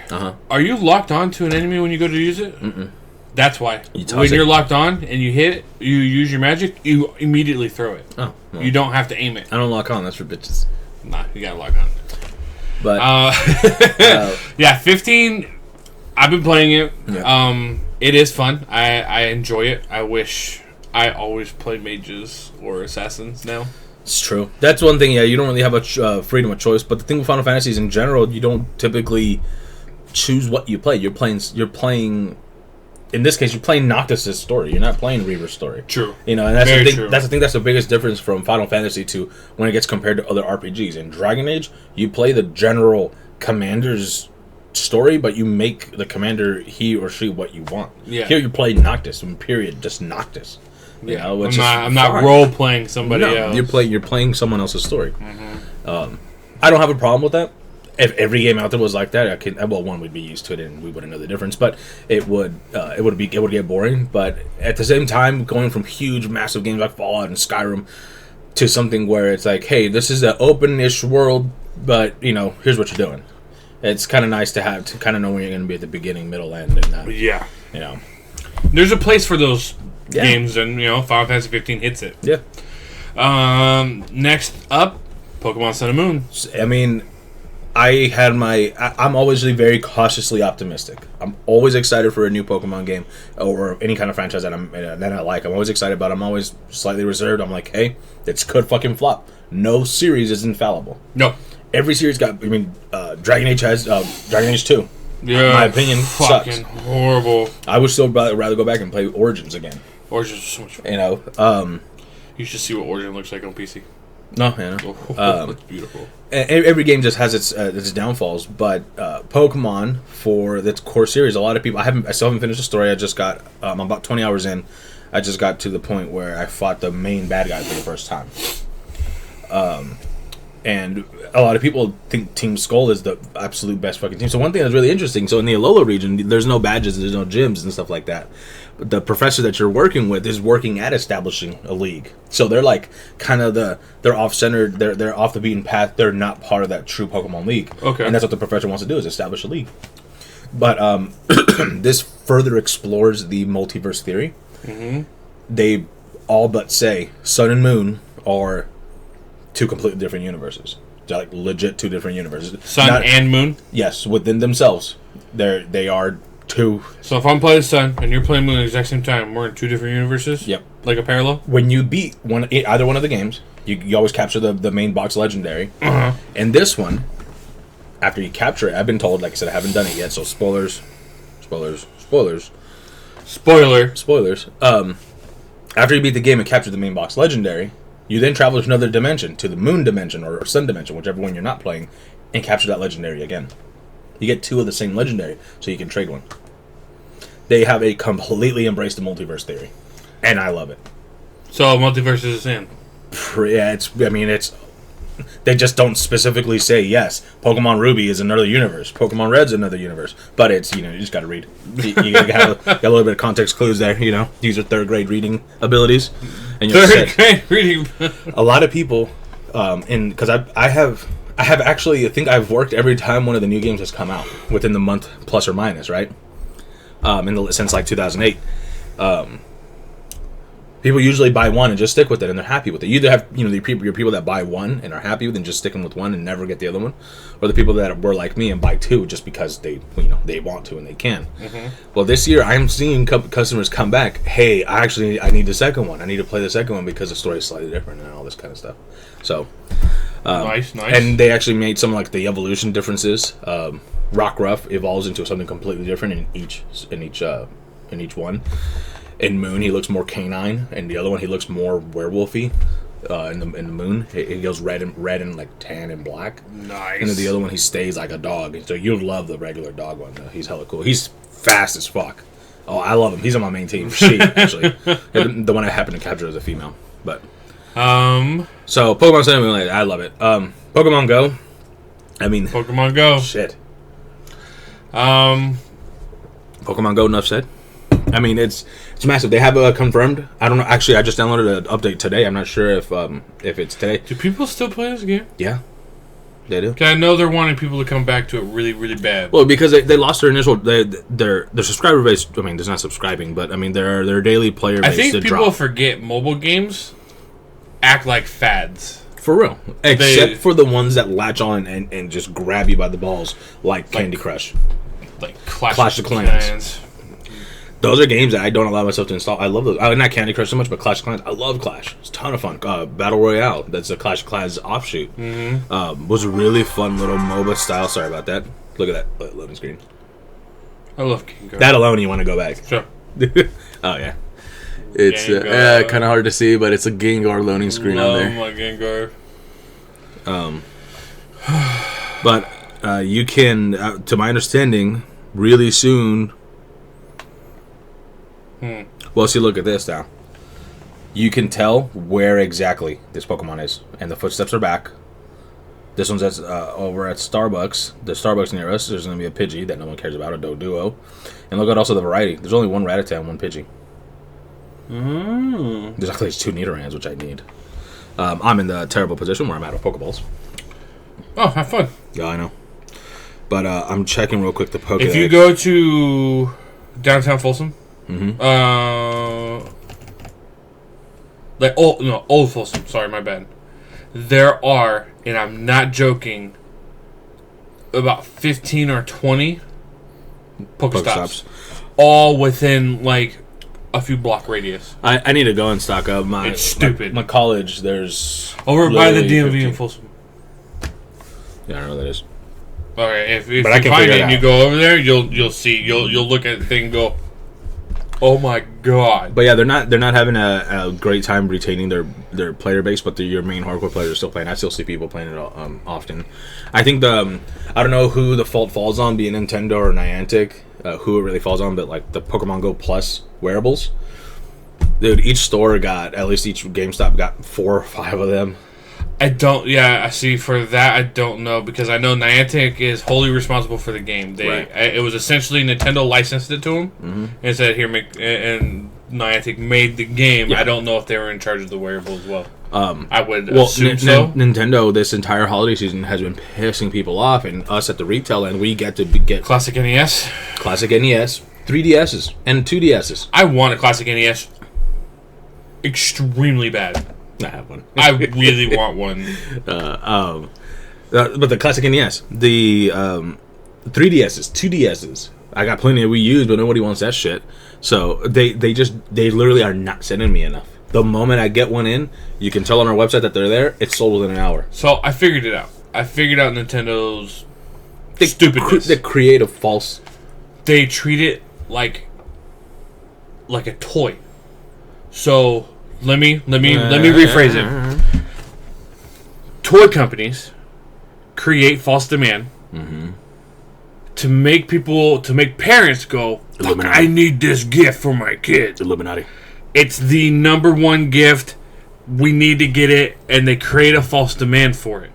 are you locked on to an enemy when you go to use it? Mm-mm. That's why. You're locked on and you hit it, you use your magic, you immediately throw it. Oh, well. You don't have to aim it. I don't lock on. That's for bitches. Nah, you gotta lock on. But yeah, 15. I've been playing it. Yeah. It is fun. I enjoy it. I wish I always played mages or assassins now. It's true. That's one thing. Yeah, you don't really have a freedom of choice. But the thing with Final Fantasy is, in general, you don't typically choose what you play. You're playing. In this case, you're playing Noctis' story. You're not playing Reaver's story. True. And that's the thing. True. That's the thing. That's the biggest difference from Final Fantasy to when it gets compared to other RPGs. In Dragon Age, you play the general commander's story, but you make the commander, he or she, what you want. Yeah. Here you play Noctis, period, just Noctis. Yeah. I'm not role playing somebody else. You're playing someone else's story. Mm-hmm. I don't have a problem with that. If every game out there was like that, one, we'd be used to it and we wouldn't know the difference. But it would get boring. But at the same time, going from huge, massive games like Fallout and Skyrim to something where it's like, hey, this is an open-ish world, but here's what you're doing. It's kind of nice to kind of know where you're going to be at the beginning, middle, end, and yeah. There's a place for those games, and Final Fantasy 15 hits it. Yeah. Next up, Pokemon Sun and Moon. I mean, I'm always very cautiously optimistic. I'm always excited for a new Pokemon game or any kind of franchise that I like. I'm always excited about it. I'm always slightly reserved. I'm like, hey, this could fucking flop. No series is infallible. No. Every series Dragon Age has Dragon Age 2. Yeah, my opinion fucking sucks. Horrible. I would still rather go back and play Origins again. Origins is so much fun. You should see what Origin looks like on PC. No, it's beautiful. Every game just has its downfalls, but Pokemon, for its core series, a lot of people. I still haven't finished the story. I just got. I'm about 20 hours in. I just got to the point where I fought the main bad guy for the first time. And a lot of people think Team Skull is the absolute best fucking team. So one thing that's really interesting, so in the Alola region, there's no badges, there's no gyms and stuff like that. But the professor that you're working with is working at establishing a league. So they're like kind of they're off-center, they're off the beaten path. They're not part of that true Pokemon league. Okay. And that's what the professor wants to do, is establish a league. But this further explores the multiverse theory. Mm-hmm. They all but say Sun and Moon are two completely different universes. They're like legit two different universes. Sun and Moon? Yes, within themselves. They are 2. So if I'm playing Sun and you're playing Moon at the exact same time, we're in 2 different universes? Yep. Like a parallel? When you beat either one of the games, you always capture the main box legendary. Uh-huh. And this one, after you capture it, I've been told, like I said, I haven't done it yet, so spoilers. After you beat the game and capture the main box legendary, you then travel to another dimension, to the Moon dimension or Sun dimension, whichever one you're not playing, and capture that legendary again. You get 2 of the same legendary, so you can trade one. They have a completely embraced the multiverse theory, and I love it. So multiverse is in. Yeah, it's. They just don't specifically say yes. Pokemon Ruby is another universe. Pokemon Red's another universe. But it's you just got to read. You got a little bit of context clues there. These are 3rd grade reading abilities. And Third grade reading. A lot of people, because I have actually, I think I've worked every time one of the new games has come out within the month, plus or minus, right? Since like 2008. People usually buy one and just stick with it, and they're happy with it. You either have your people that buy one and are happy with it and just sticking with one and never get the other one, or the people that were like me and buy 2 just because they want to and they can. Mm-hmm. Well, this year I'm seeing customers come back. Hey, I need the second one. I need to play the second one because the story is slightly different and all this kind of stuff. So nice. And they actually made some like the evolution differences. Rockruff evolves into something completely different in each one. In Moon, he looks more canine, and the other one he looks more werewolfy. In the Moon, he goes red and like tan and black. Nice. And then the other one he stays like a dog. So you'll love the regular dog one. He's hella cool. He's fast as fuck. Oh, I love him. He's on my main team. She actually, the one I happen to capture is a female. But so Pokemon Center Moonlight, I love it. Pokemon Go. Pokemon Go. Shit. Pokemon Go. Enough said. It's massive. They have confirmed. I don't know. Actually, I just downloaded an update today. I'm not sure if it's today. Do people still play this game? Yeah, they do. I know they're wanting people to come back to it really, really bad. Well, because they lost their initial their subscriber base. There's not subscribing, but their daily player base. I think people drop. forget mobile games act like fads. For real, except for the ones that latch on and just grab you by the balls, like Candy Crush, like Clash of Clans. Those are games that I don't allow myself to install. I love those. Not Candy Crush so much, but Clash of Clans. I love Clash. It's a ton of fun. Battle Royale. That's a Clash of Clans offshoot. Mm-hmm. Was a really fun little MOBA style. Sorry about that. Look at that loading screen. I love Gengar. That alone, you want to go back. Sure. Oh, yeah. It's kind of hard to see, but it's a Gengar loading screen on there. Oh, my Gengar. But you can, to my understanding, really soon... Well, see, look at this now. You can tell where exactly this Pokemon is, and the footsteps are back. This one's over at Starbucks. The Starbucks near us. There's going to be a Pidgey that no one cares about, a Doduo. And look at also the variety. There's only one Rattata and one Pidgey. There's actually 2 Nidorans, which I need. I'm in the terrible position where I'm out of Pokeballs. Oh, have fun. Yeah, I know. But I'm checking real quick the Pokedex. If you go to downtown Folsom, Old Folsom. Sorry, my bad. There are, and I'm not joking, about 15 or 20 Pokestops, all within like a few block radius. I need to go and stock up. It's stupid. My college, there's over by the DMV in Folsom. Yeah, I don't know what that is. Okay, if you find it and you go over there, you'll see. You'll look at the thing and go, oh my god! But yeah, they're not having a great time retaining their player base, but your main hardcore players are still playing. I still see people playing it often. I think I don't know who the fault falls on, being Nintendo or Niantic, who it really falls on, but like the Pokemon Go Plus wearables, dude. Each store got, at least each GameStop got 4 or 5 of them. I see. For that, I don't know, because I know Niantic is wholly responsible for the game. It was essentially Nintendo licensed it to them and said, "Here, and Niantic made the game." Yeah. I don't know if they were in charge of the wearable as well. I would assume so. Nintendo this entire holiday season has been pissing people off, and us at the retail end, we get to get Classic NES, 3DSs, and 2DSs. I want a Classic NES extremely bad. I have one. I really want one. But the Classic NES, the 3DSs, 2DSs, I got plenty of Wii U's, but nobody wants that shit. So they literally are not sending me enough. The moment I get one in, you can tell on our website that they're there. It's sold within an hour. So I figured it out. I figured out Nintendo's stupidness. They create a false. They treat it like a toy. So let me rephrase it. Toy companies create false demand to make parents go, I need this gift for my kid. Illuminati. It's the number one gift. We need to get it, and they create a false demand for it.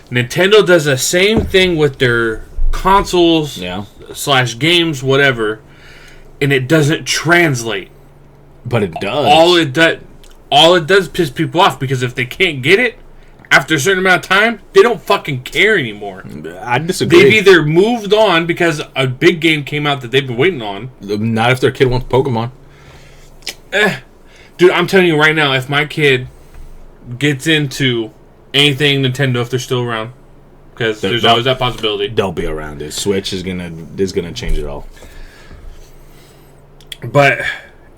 Nintendo does the same thing with their consoles / games, whatever, and it doesn't translate. But it does. All it does piss people off, because if they can't get it after a certain amount of time, they don't fucking care anymore. I disagree. They've either moved on because a big game came out that they've been waiting on. Not if their kid wants Pokemon. Dude, I'm telling you right now, if my kid gets into anything Nintendo, if they're still around, because there's always that possibility. They'll be around. The Switch is gonna change it all. But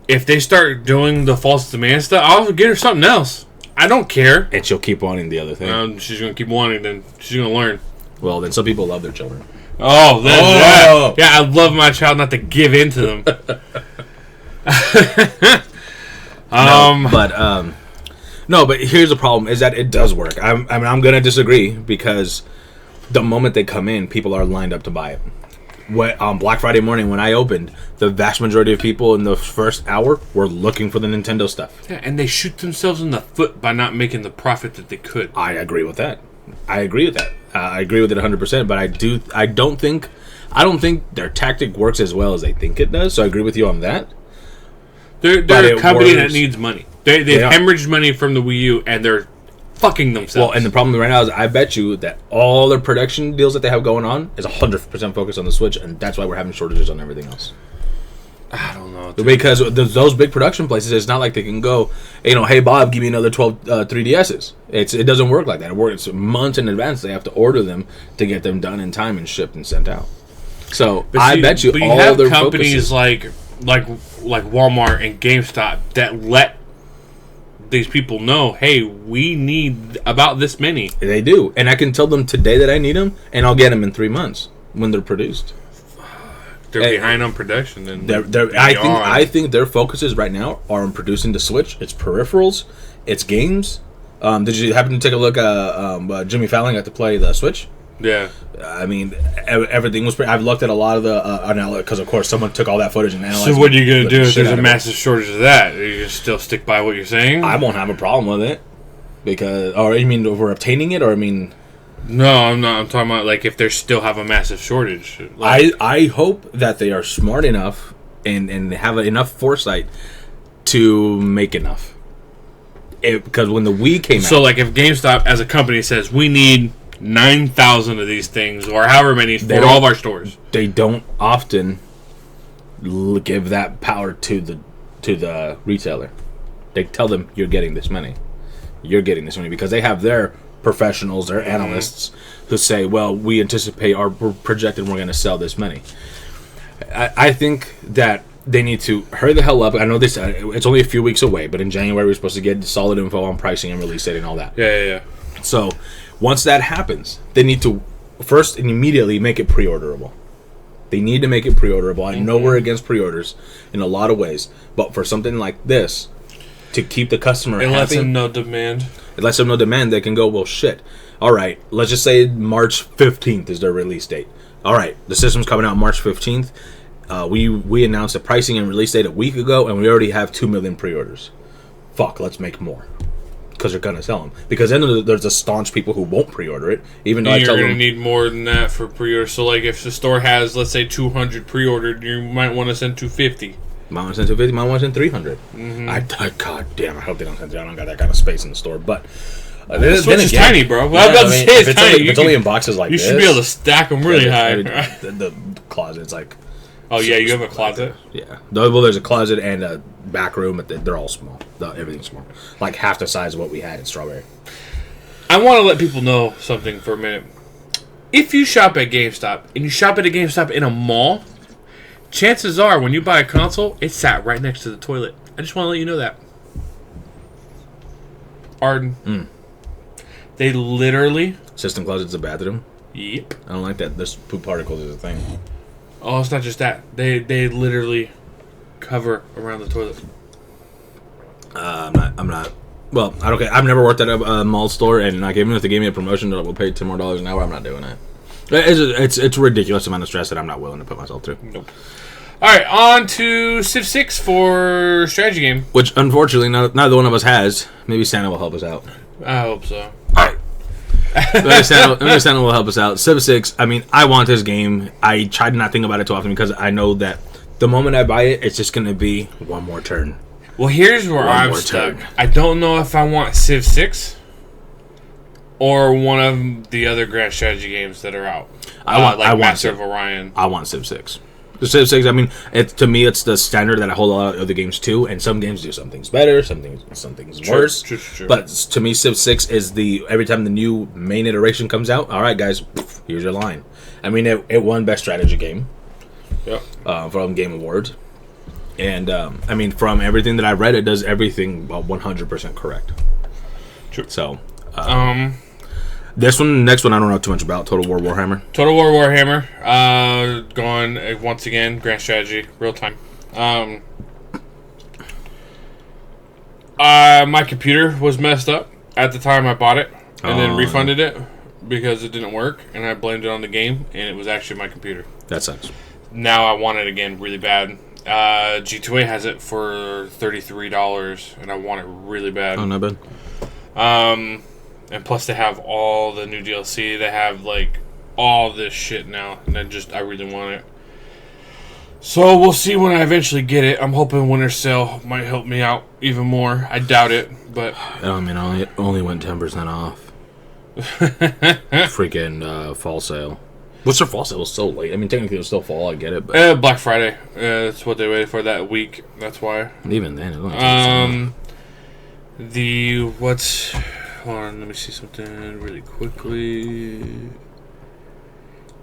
if they start doing the false demand stuff, I'll get her something else. I don't care. And she'll keep wanting the other thing. She's gonna keep wanting. Then she's gonna learn. Well, then some people love their children. Yeah, I love my child not to give in to them. But here's the problem: is that it does work. I'm gonna disagree, because the moment they come in, people are lined up to buy it. On Black Friday morning when I opened, the vast majority of people in the first hour were looking for the Nintendo stuff. Yeah, and they shoot themselves in the foot by not making the profit that they could. I agree with that. I agree with it 100%. But I don't think their tactic works as well as they think it does. So I agree with you on that. They're a company that needs money. They've hemorrhaged money from the Wii U, and they're fucking themselves. Well, and the problem right now is I bet you that all their production deals that they have going on is 100% focused on the Switch, and that's why we're having shortages on everything else. I don't know, dude. Because those big production places, it's not like they can go, hey Bob, give me another 12 3DSs. It doesn't work like that. It works months in advance. They have to order them to get them done in time and shipped and sent out. So I bet you all have their companies like Walmart and GameStop that let these people know, hey, we need about this many. They do, and I can tell them today that I need them, and I'll get them in 3 months when they're produced. They're behind on production. Then I think their focuses right now are on producing the Switch. It's peripherals, it's games. Did you happen to take a look at Jimmy Fallon got to play the Switch? Yeah. I mean, everything was pretty. I've looked at a lot of the because of course someone took all that footage and analyzed. So what are you gonna do if there's a massive shortage of that? Are you gonna still stick by what you're saying? I won't have a problem with it, or you mean if we're obtaining it, or I mean. No, I'm not. I'm talking about like if they still have a massive shortage. I hope that they are smart enough and have enough foresight to make enough. Because when the Wii came out, so like if GameStop as a company says we need 9,000 of these things, or however many for all of our stores, they don't often give that power to the retailer. They tell them you're getting this many, because they have their professionals, their analysts who say, well, we anticipate we're projected we're going to sell this many. I think that they need to hurry the hell up. I know it's only a few weeks away, but in January we're supposed to get solid info on pricing and release date and all that. Yeah. So once that happens, they need to first and immediately make it pre-orderable. They need to make it pre-orderable. I know we're against pre-orders in a lot of ways, but for something like this, to keep the customer happy, lets them know demand. It lets them know demand. They can go, well, shit. All right, let's just say March 15th is their release date. All right, the system's coming out March 15th. We announced the pricing and release date a week ago, and we already have 2 million pre-orders. Fuck, let's make more. Because they're going to sell them. Because then there's a staunch people who won't pre-order it, even though I tell them... You're going to need more than that for pre-order. So, like, if the store has, let's say, 200 pre-ordered, you might want to send 250. Might want to send 250, might want to send 300. Mm-hmm. God damn, I hope they don't send 300. I don't got that kind of space in the store, but... the Switch is tiny, bro. Well, yeah, it's tiny. It's only in boxes like this. You should be able to stack them really high. The closet's like... Oh, yeah, you have a closet? Yeah. Well, there's a closet and a back room, but they're all small. Everything's small. Like half the size of what we had in Strawberry. I want to let people know something for a minute. if you shop at GameStop and you shop at a GameStop in a mall, chances are when you buy a console, it's sat right next to the toilet. I just want to let you know that. Arden. They literally... System closet's a bathroom? Yep. I don't like that. This poop particles is a thing. Oh, it's not just that. They literally cover around the toilet. I'm not. Well, I don't care. I've never worked at a mall store, and like even if they gave me a promotion that will pay $10 more an hour, I'm not doing it. It's a ridiculous amount of stress that I'm not willing to put myself through. Nope. All right, on to Civ 6 for strategy game. Which, unfortunately, neither one of us has. Maybe Santa will help us out. I hope so. All right. Maybe Santa will help us out. Civ 6, I mean, I want this game. I try to not think about it too often because I know that the moment I buy it, it's just going to be one more turn. Well, here's where I'm stuck. I don't know if I want Civ 6 or one of the other grand strategy games that are out. I want Master of Orion. I want Civ 6. The Civ 6, I mean, to me, it's the standard that I hold a lot of other games to, and some games do some things better, some things worse. True. But to me, Civ 6 is every time the new main iteration comes out, all right, guys, here's your line. I mean, it won Best Strategy Game from Game Awards. And, I mean, from everything that I read, it does everything 100% correct. True. So, next one, I don't know too much about. Total War Warhammer. Total War Warhammer. Going once again, grand strategy, real time. My computer was messed up at the time I bought it, and then refunded it because it didn't work, and I blamed it on the game, and it was actually my computer. That sucks. Now I want it again really bad. G2A has it for $33, and I want it really bad. Oh, not bad. And plus they have all the new DLC. They have, like, all this shit now. And I really want it. So we'll see when I eventually get it. I'm hoping Winter Sale might help me out even more. I doubt it, but... I mean, it only went 10% off. Freaking fall sale. What's their fall sale? It was so late. I mean, technically it was still fall. I get it, but... Black Friday. That's what they waited for that week. That's why. Even then, it was only 10%. Hold on, let me see something really quickly.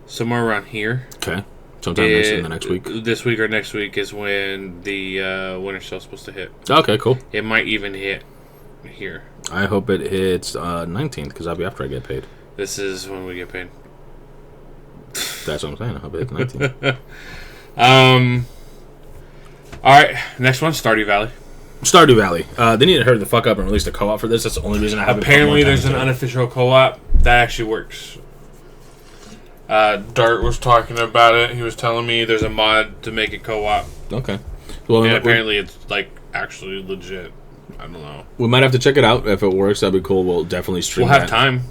Somewhere around here. Okay. Sometime in the next week. This week or next week is when the Winter Sale's supposed to hit. Okay, cool. It might even hit here. I hope it hits 19th, because that'll be after I get paid. This is when we get paid. That's what I'm saying. I hope it hits 19th. Alright, next one, Stardew Valley. Stardew Valley. They need to hurry the fuck up and release the co-op for this. That's the only reason I haven't. Apparently, there's an unofficial co-op that actually works. Dart was talking about it. He was telling me there's a mod to make it co-op. Okay. Well, and apparently it's like actually legit. I don't know. We might have to check it out. If it works, that'd be cool. We'll definitely stream. We'll have time.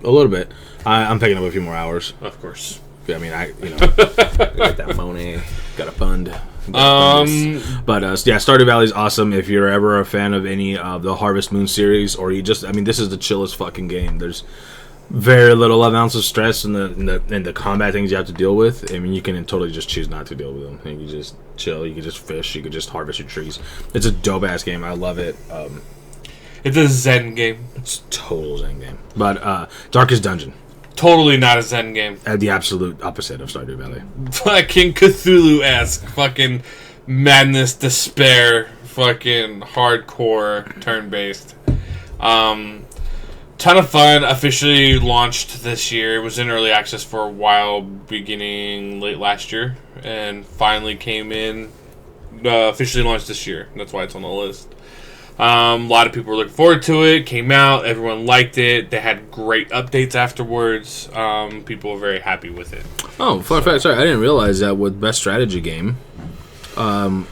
A little bit. I'm picking up a few more hours. Of course. I mean, I got that money. Got a fund. But yeah, Stardew Valley is awesome. If you're ever a fan of any of the Harvest Moon series, or this is the chillest fucking game. There's very little amounts of stress in the combat things you have to deal with. I mean, you can totally just choose not to deal with them. You can just chill. You can just fish. You can just harvest your trees. It's a dope ass game. I love it. It's a Zen game. It's a total Zen game. But Darkest Dungeon. Totally not a Zen game. The absolute opposite of Stardew Valley. Fucking Cthulhu-esque. Fucking madness, despair. Fucking hardcore, turn-based. Ton of fun. Officially launched this year. It was in early access for a while, beginning late last year. And finally came in. Officially launched this year. That's why it's on the list. A lot of people were looking forward to it. Came out. Everyone liked it. They had great updates afterwards. People were very happy with it. Oh, fun fact. Sorry, I didn't realize that with Best Strategy Game,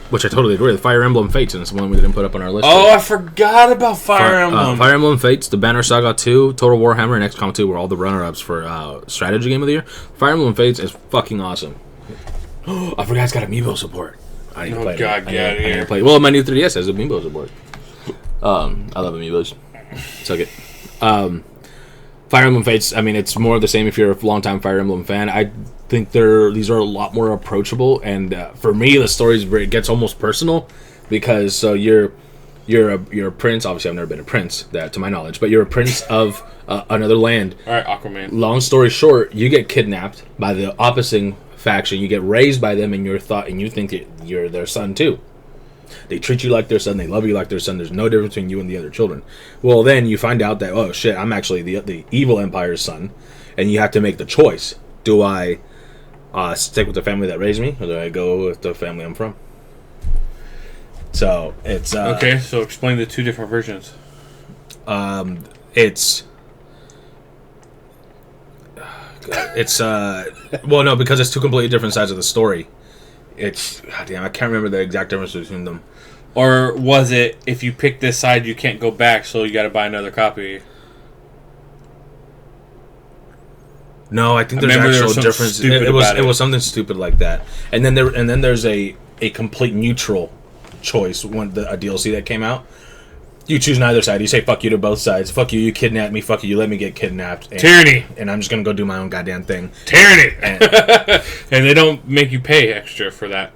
which I totally agree with, Fire Emblem Fates, and it's the one we didn't put up on our list. Oh, I forgot about Fire Emblem. Fire Emblem Fates, the Banner Saga 2, Total Warhammer, and XCOM 2 were all the runner-ups for Strategy Game of the Year. Fire Emblem Fates is fucking awesome. I forgot it's got Amiibo support. I need to play it. God, get out of here. Well, my new 3DS has Amiibo support. I love Amiibos. Suck it. Fire Emblem Fates, I mean, it's more of the same if you're a longtime Fire Emblem fan. I think these are a lot more approachable, and for me, the story gets almost personal, because you're you're a prince. Obviously, I've never been a prince, that to my knowledge, but you're a prince of another land. All right, Aquaman. Long story short, you get kidnapped by the opposing faction. You get raised by them, and you think that you're their son too. They treat you like their son. They love you like their son. There's no difference between you and the other children. Well, then you find out that, oh shit, I'm actually the evil empire's son, and you have to make the choice. Do I stick with the family that raised me, or do I go with the family I'm from? So it's okay. So explain the two different versions. It's well, no, because it's two completely different sides of the story. It's goddamn, I can't remember the exact difference between them. Or was it, if you pick this side, you can't go back, so you got to buy another copy? No, I think there's actual difference. It was something stupid like that. And then there's a complete neutral choice when a DLC that came out. You choose neither side. You say fuck you to both sides. Fuck you, you kidnapped me. Fuck you, you let me get kidnapped. Tyranny. And I'm just gonna go do my own goddamn thing. Tyranny. And they don't make you pay extra for that.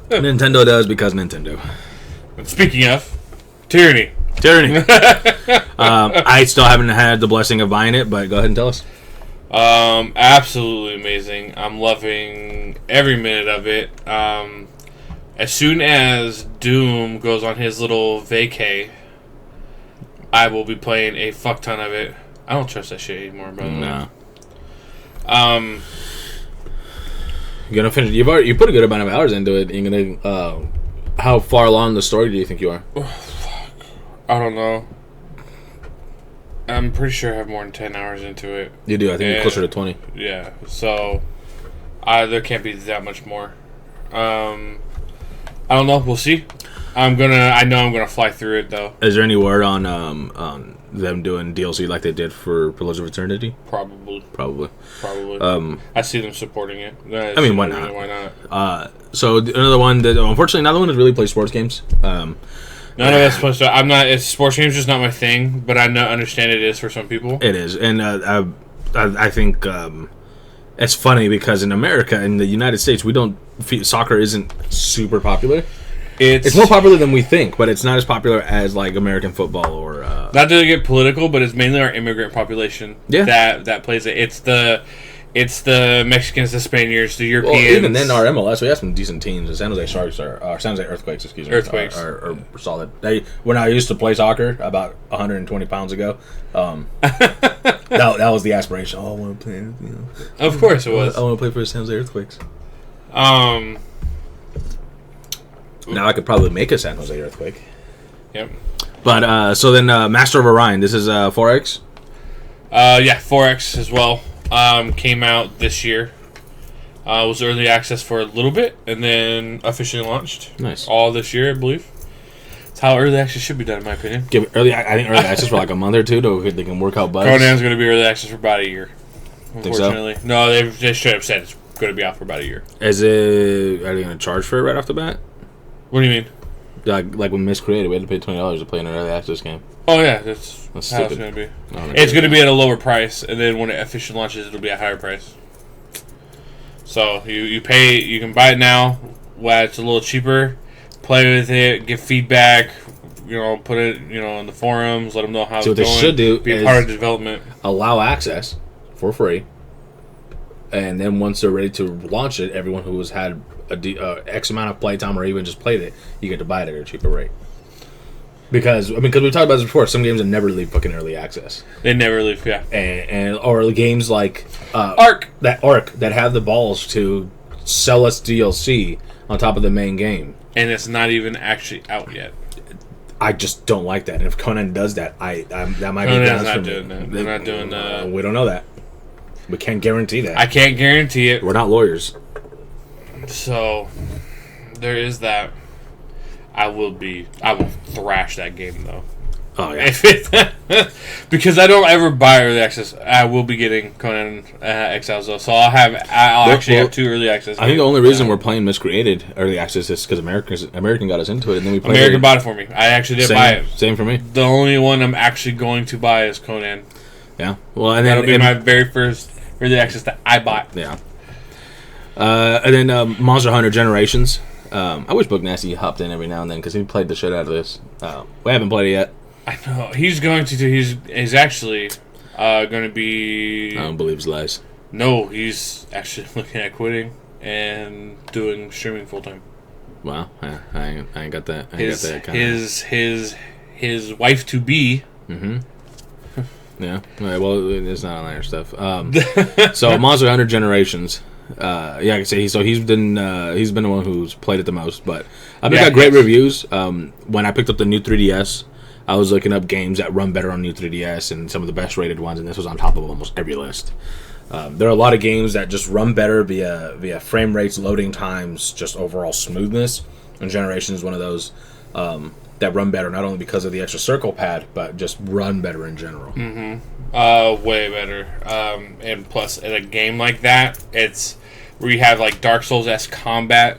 Nintendo does because Nintendo. Speaking of tyranny. I still haven't had the blessing of buying it, but go ahead and tell us. Absolutely amazing. I'm loving every minute of it. As soon as Doom goes on his little vacay, I will be playing a fuck ton of it. I don't trust that shit anymore, brother. No. You're gonna finish. You put a good amount of hours into it. You're gonna. How far along the story do you think you are? Oh, fuck. I don't know. I'm pretty sure I have more than 10 hours into it. You do. I think you're closer to 20. Yeah. So, there can't be that much more. I don't know. We'll see. I know I'm gonna fly through it though. Is there any word on them doing DLC like they did for Pillars of Eternity? Probably. I see them supporting it. I mean, why not? Why not? So another one that unfortunately neither one has really played sports games. None of that's supposed to. I'm not. Sports games just not my thing, but I understand it is for some people. It is, and I think it's funny because in America, in the United States, soccer isn't super popular. It's more popular than we think, but it's not as popular as like American football or. Not to get political, but it's mainly our immigrant population that plays it. It's the Mexicans, the Spaniards, the Europeans. Well, even then, our MLS, we have some decent teams. The San Jose Sharks San Jose Earthquakes, excuse me. Earthquakes are solid. When I used to play soccer about 120 pounds ago, that was the aspiration. Oh, I want to play. You know. Of course it was. I want to play for the San Jose Earthquakes. Now I could probably make a San Jose Earthquake. Yep. But so then, Master of Orion. This is 4X. Yeah, 4X as well. Came out this year. Was early access for a little bit, and then officially launched. Nice. All this year, I believe. That's how early access should be done, in my opinion. I think early access for like a month or two, so they can work out bugs. Conan's going to be early access for about a year. Unfortunately, think so? No, they straight up said it's going to be out for about a year. Are they going to charge for it right off the bat? What do you mean? Like when Miscreated, we had to pay $20 to play an early access game. Oh yeah, that's how stupid. it's going to be. It's going to be at a lower price, and then when it officially launches, it'll be a higher price. So you pay, you can buy it now, while it's a little cheaper. Play with it, give feedback. Put it in the forums. Let them know how it's going. So what they should do be a part of the development. Allow access for free, and then once they're ready to launch it, everyone who has had X amount of playtime or even just played it, you get to buy it at a cheaper rate. Because we talked about this before, some games that never leave fucking early access. They never leave, yeah. Or games like Ark that have the balls to sell us DLC on top of the main game, and it's not even actually out yet. I just don't like that. And if Conan does that, that might Conan's be grounds not for doing me. that. They're not doing that. We don't know that. We can't guarantee that. I can't guarantee it. We're not lawyers. So there is that. I will thrash that game though. Oh yeah. Because I don't ever buy early access. I will be getting Conan Exiles though, so I'll actually have 2 early access. I think the only reason we're playing Miscreated early access is because American got us into it, and then we played. American bought it for me. I actually did buy it. Same for me. The only one I'm actually going to buy is Conan. Yeah. Well, and that'll be my very first early access that I bought. Yeah. And then Monster Hunter Generations. I wish Book Nasty hopped in every now and then because he played the shit out of this. We haven't played it yet. I know he's going to do. He's actually going to be. I don't believe his lies. No, he's actually looking at quitting and doing streaming full time. Wow, I ain't got that. His wife to be. Mm-hmm. Yeah. Well, it's not on our stuff. So Monster Hunter Generations. Yeah, I can say he's been the one who's played it the most, but I've got great reviews. When I picked up the new 3DS, I was looking up games that run better on new 3DS and some of the best rated ones, and this was on top of almost every list. There are a lot of games that just run better via frame rates, loading times, just overall smoothness. And Generations is one of those that run better, not only because of the extra circle pad, but just run better in general. Mm-hmm. Way better. And plus, in a game like that, it's where you have like Dark Souls-esque combat,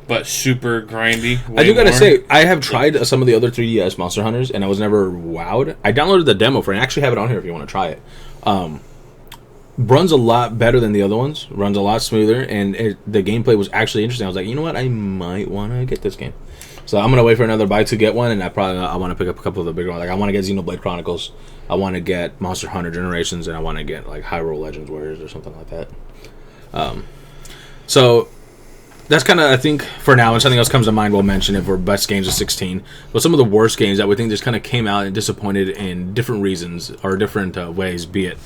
but super grindy. I do gotta say, I have tried some of the other 3DS Monster Hunters, and I was never wowed. I downloaded the demo for it. I actually have it on here if you want to try it. Runs a lot better than the other ones. Runs a lot smoother, and the gameplay was actually interesting. I was like, you know what? I might want to get this game. So I'm gonna wait for another buy to get one, and I want to pick up a couple of the bigger ones. Like I want to get Xenoblade Chronicles, I want to get Monster Hunter Generations, and I want to get like Hyrule Legends Warriors or something like that. So that's kind of, I think, for now. And something else comes to mind, we'll mention it for best games of 16. But some of the worst games that we think just kind of came out and disappointed in different reasons or different ways, be it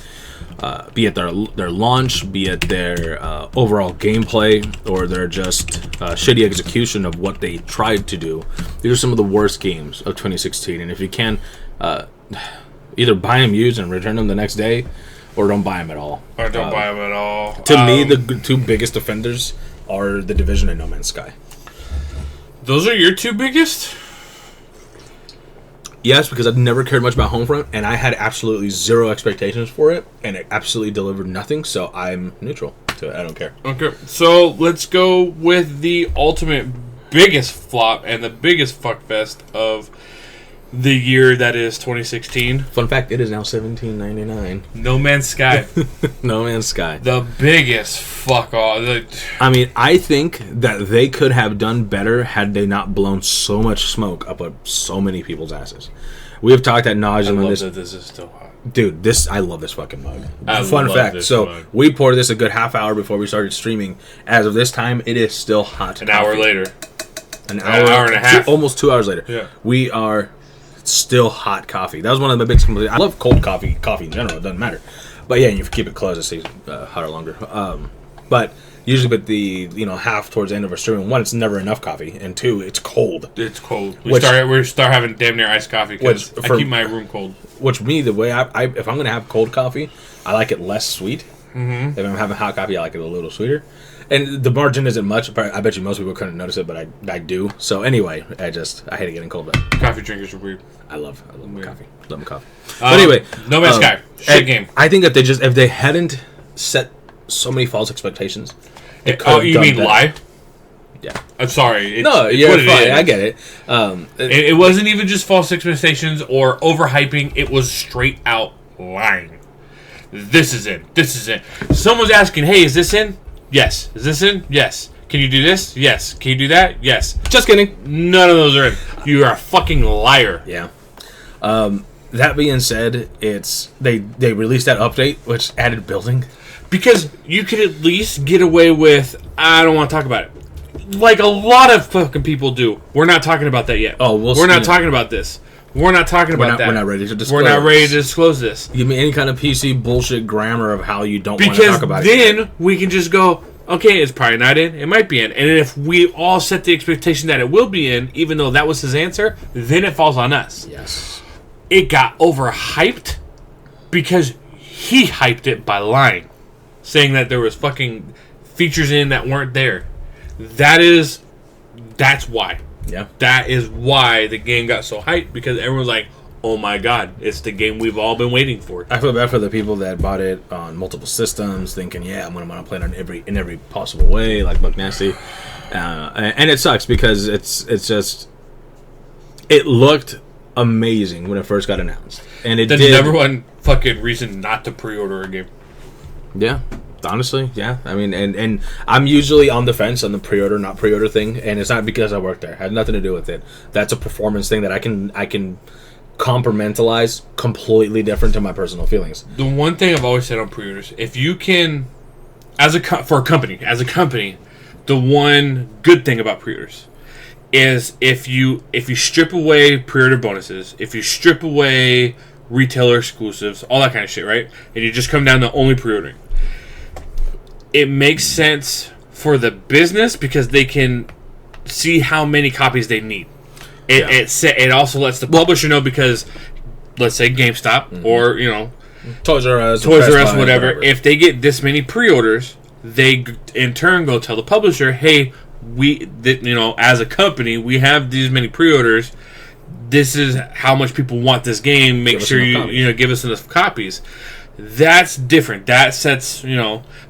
their launch, be it their overall gameplay, or their just shitty execution of what they tried to do. These are some of the worst games of 2016, and if you can, either buy them used and return them the next day, or don't buy them at all. Or don't buy them at all. To me, the two biggest offenders are The Division and No Man's Sky. Those are your two biggest? Yes, because I've never cared much about Homefront, and I had absolutely zero expectations for it, and it absolutely delivered nothing, so I'm neutral to it. I don't care. Okay, so let's go with the ultimate biggest flop and the biggest fuckfest of the year that is 2016. Fun fact, it is now $17.99. No Man's Sky. No Man's Sky. The biggest fuck off. I mean, I think that they could have done better had they not blown so much smoke up so many people's asses. We have talked ad nauseum on this. This is still hot. Dude, I love this fucking mug. Fun fact, so we poured this a good half hour before we started streaming. As of this time, it is still hot. An hour later. An hour and a half. Almost 2 hours later. Yeah. We are still hot coffee. That was one of my biggest complaints. I love cold coffee in general. It doesn't matter. But yeah, you keep it closed, it stays hotter longer. But usually with the half towards the end of our streaming, one, it's never enough coffee, and two, it's cold. It's cold. We start having damn near iced coffee because I keep my room cold. Which me, the way I if I'm gonna have cold coffee, I like it less sweet. If I'm having hot coffee, I like it a little sweeter. And the margin isn't much. But I bet you most people couldn't notice it, but I do. So anyway, I hate it getting cold. But coffee drinkers are weird. I love my coffee. Love my coffee. But anyway, No Man's Sky, shit game. I think that if they hadn't set so many false expectations, you mean better. Lie? Yeah. I'm sorry. You're fine. I get it. It wasn't even just false expectations or overhyping. It was straight out lying. This is it. This is it. Someone's asking, "Hey, is this in?" Yes. Is this in? Yes. Can you do this? Yes. Can you do that? Yes. Just kidding. None of those are in. You are a fucking liar. Yeah. That being said, they released that update, which added building. Because you could at least get away with, I don't want to talk about it. Like a lot of fucking people do. We're not talking about that yet. Oh, we're not talking about this. We're not talking about that. We're not ready to disclose. We're not ready to disclose this. Give me any kind of PC bullshit grammar of how you don't want to talk about it. Because then we can just go, okay, it's probably not in. It might be in. And if we all set the expectation that it will be in, even though that was his answer, then it falls on us. Yes. It got overhyped because he hyped it by lying. Saying that there was fucking features in that weren't there. That's why. Yeah. That is why the game got so hyped, because everyone's like, oh my god, it's the game we've all been waiting for. I feel bad for the people that bought it on multiple systems, thinking, yeah, I'm going to play it in every possible way, like Buck Nasty. And it sucks because it's just, it looked amazing when it first got announced. And it That's the number one fucking reason not to pre-order a game. Yeah. Honestly, yeah. I mean, and I'm usually on the fence on the pre-order, not pre-order thing, and it's not because I work there. It had nothing to do with it. That's a performance thing that I can compartmentalize completely different to my personal feelings. The one thing I've always said on pre-orders, if you can, for a company, the one good thing about pre-orders is if you strip away pre-order bonuses, if you strip away retailer exclusives, all that kind of shit, right? And you just come down to only pre-ordering. It makes sense for the business because they can see how many copies they need. It also lets the publisher know because, let's say GameStop or Toys R Us, whatever. If they get this many pre-orders, they in turn go tell the publisher, "Hey, as a company, we have these many pre-orders. This is how much people want this game. Make sure you give us enough copies." That's different. That sets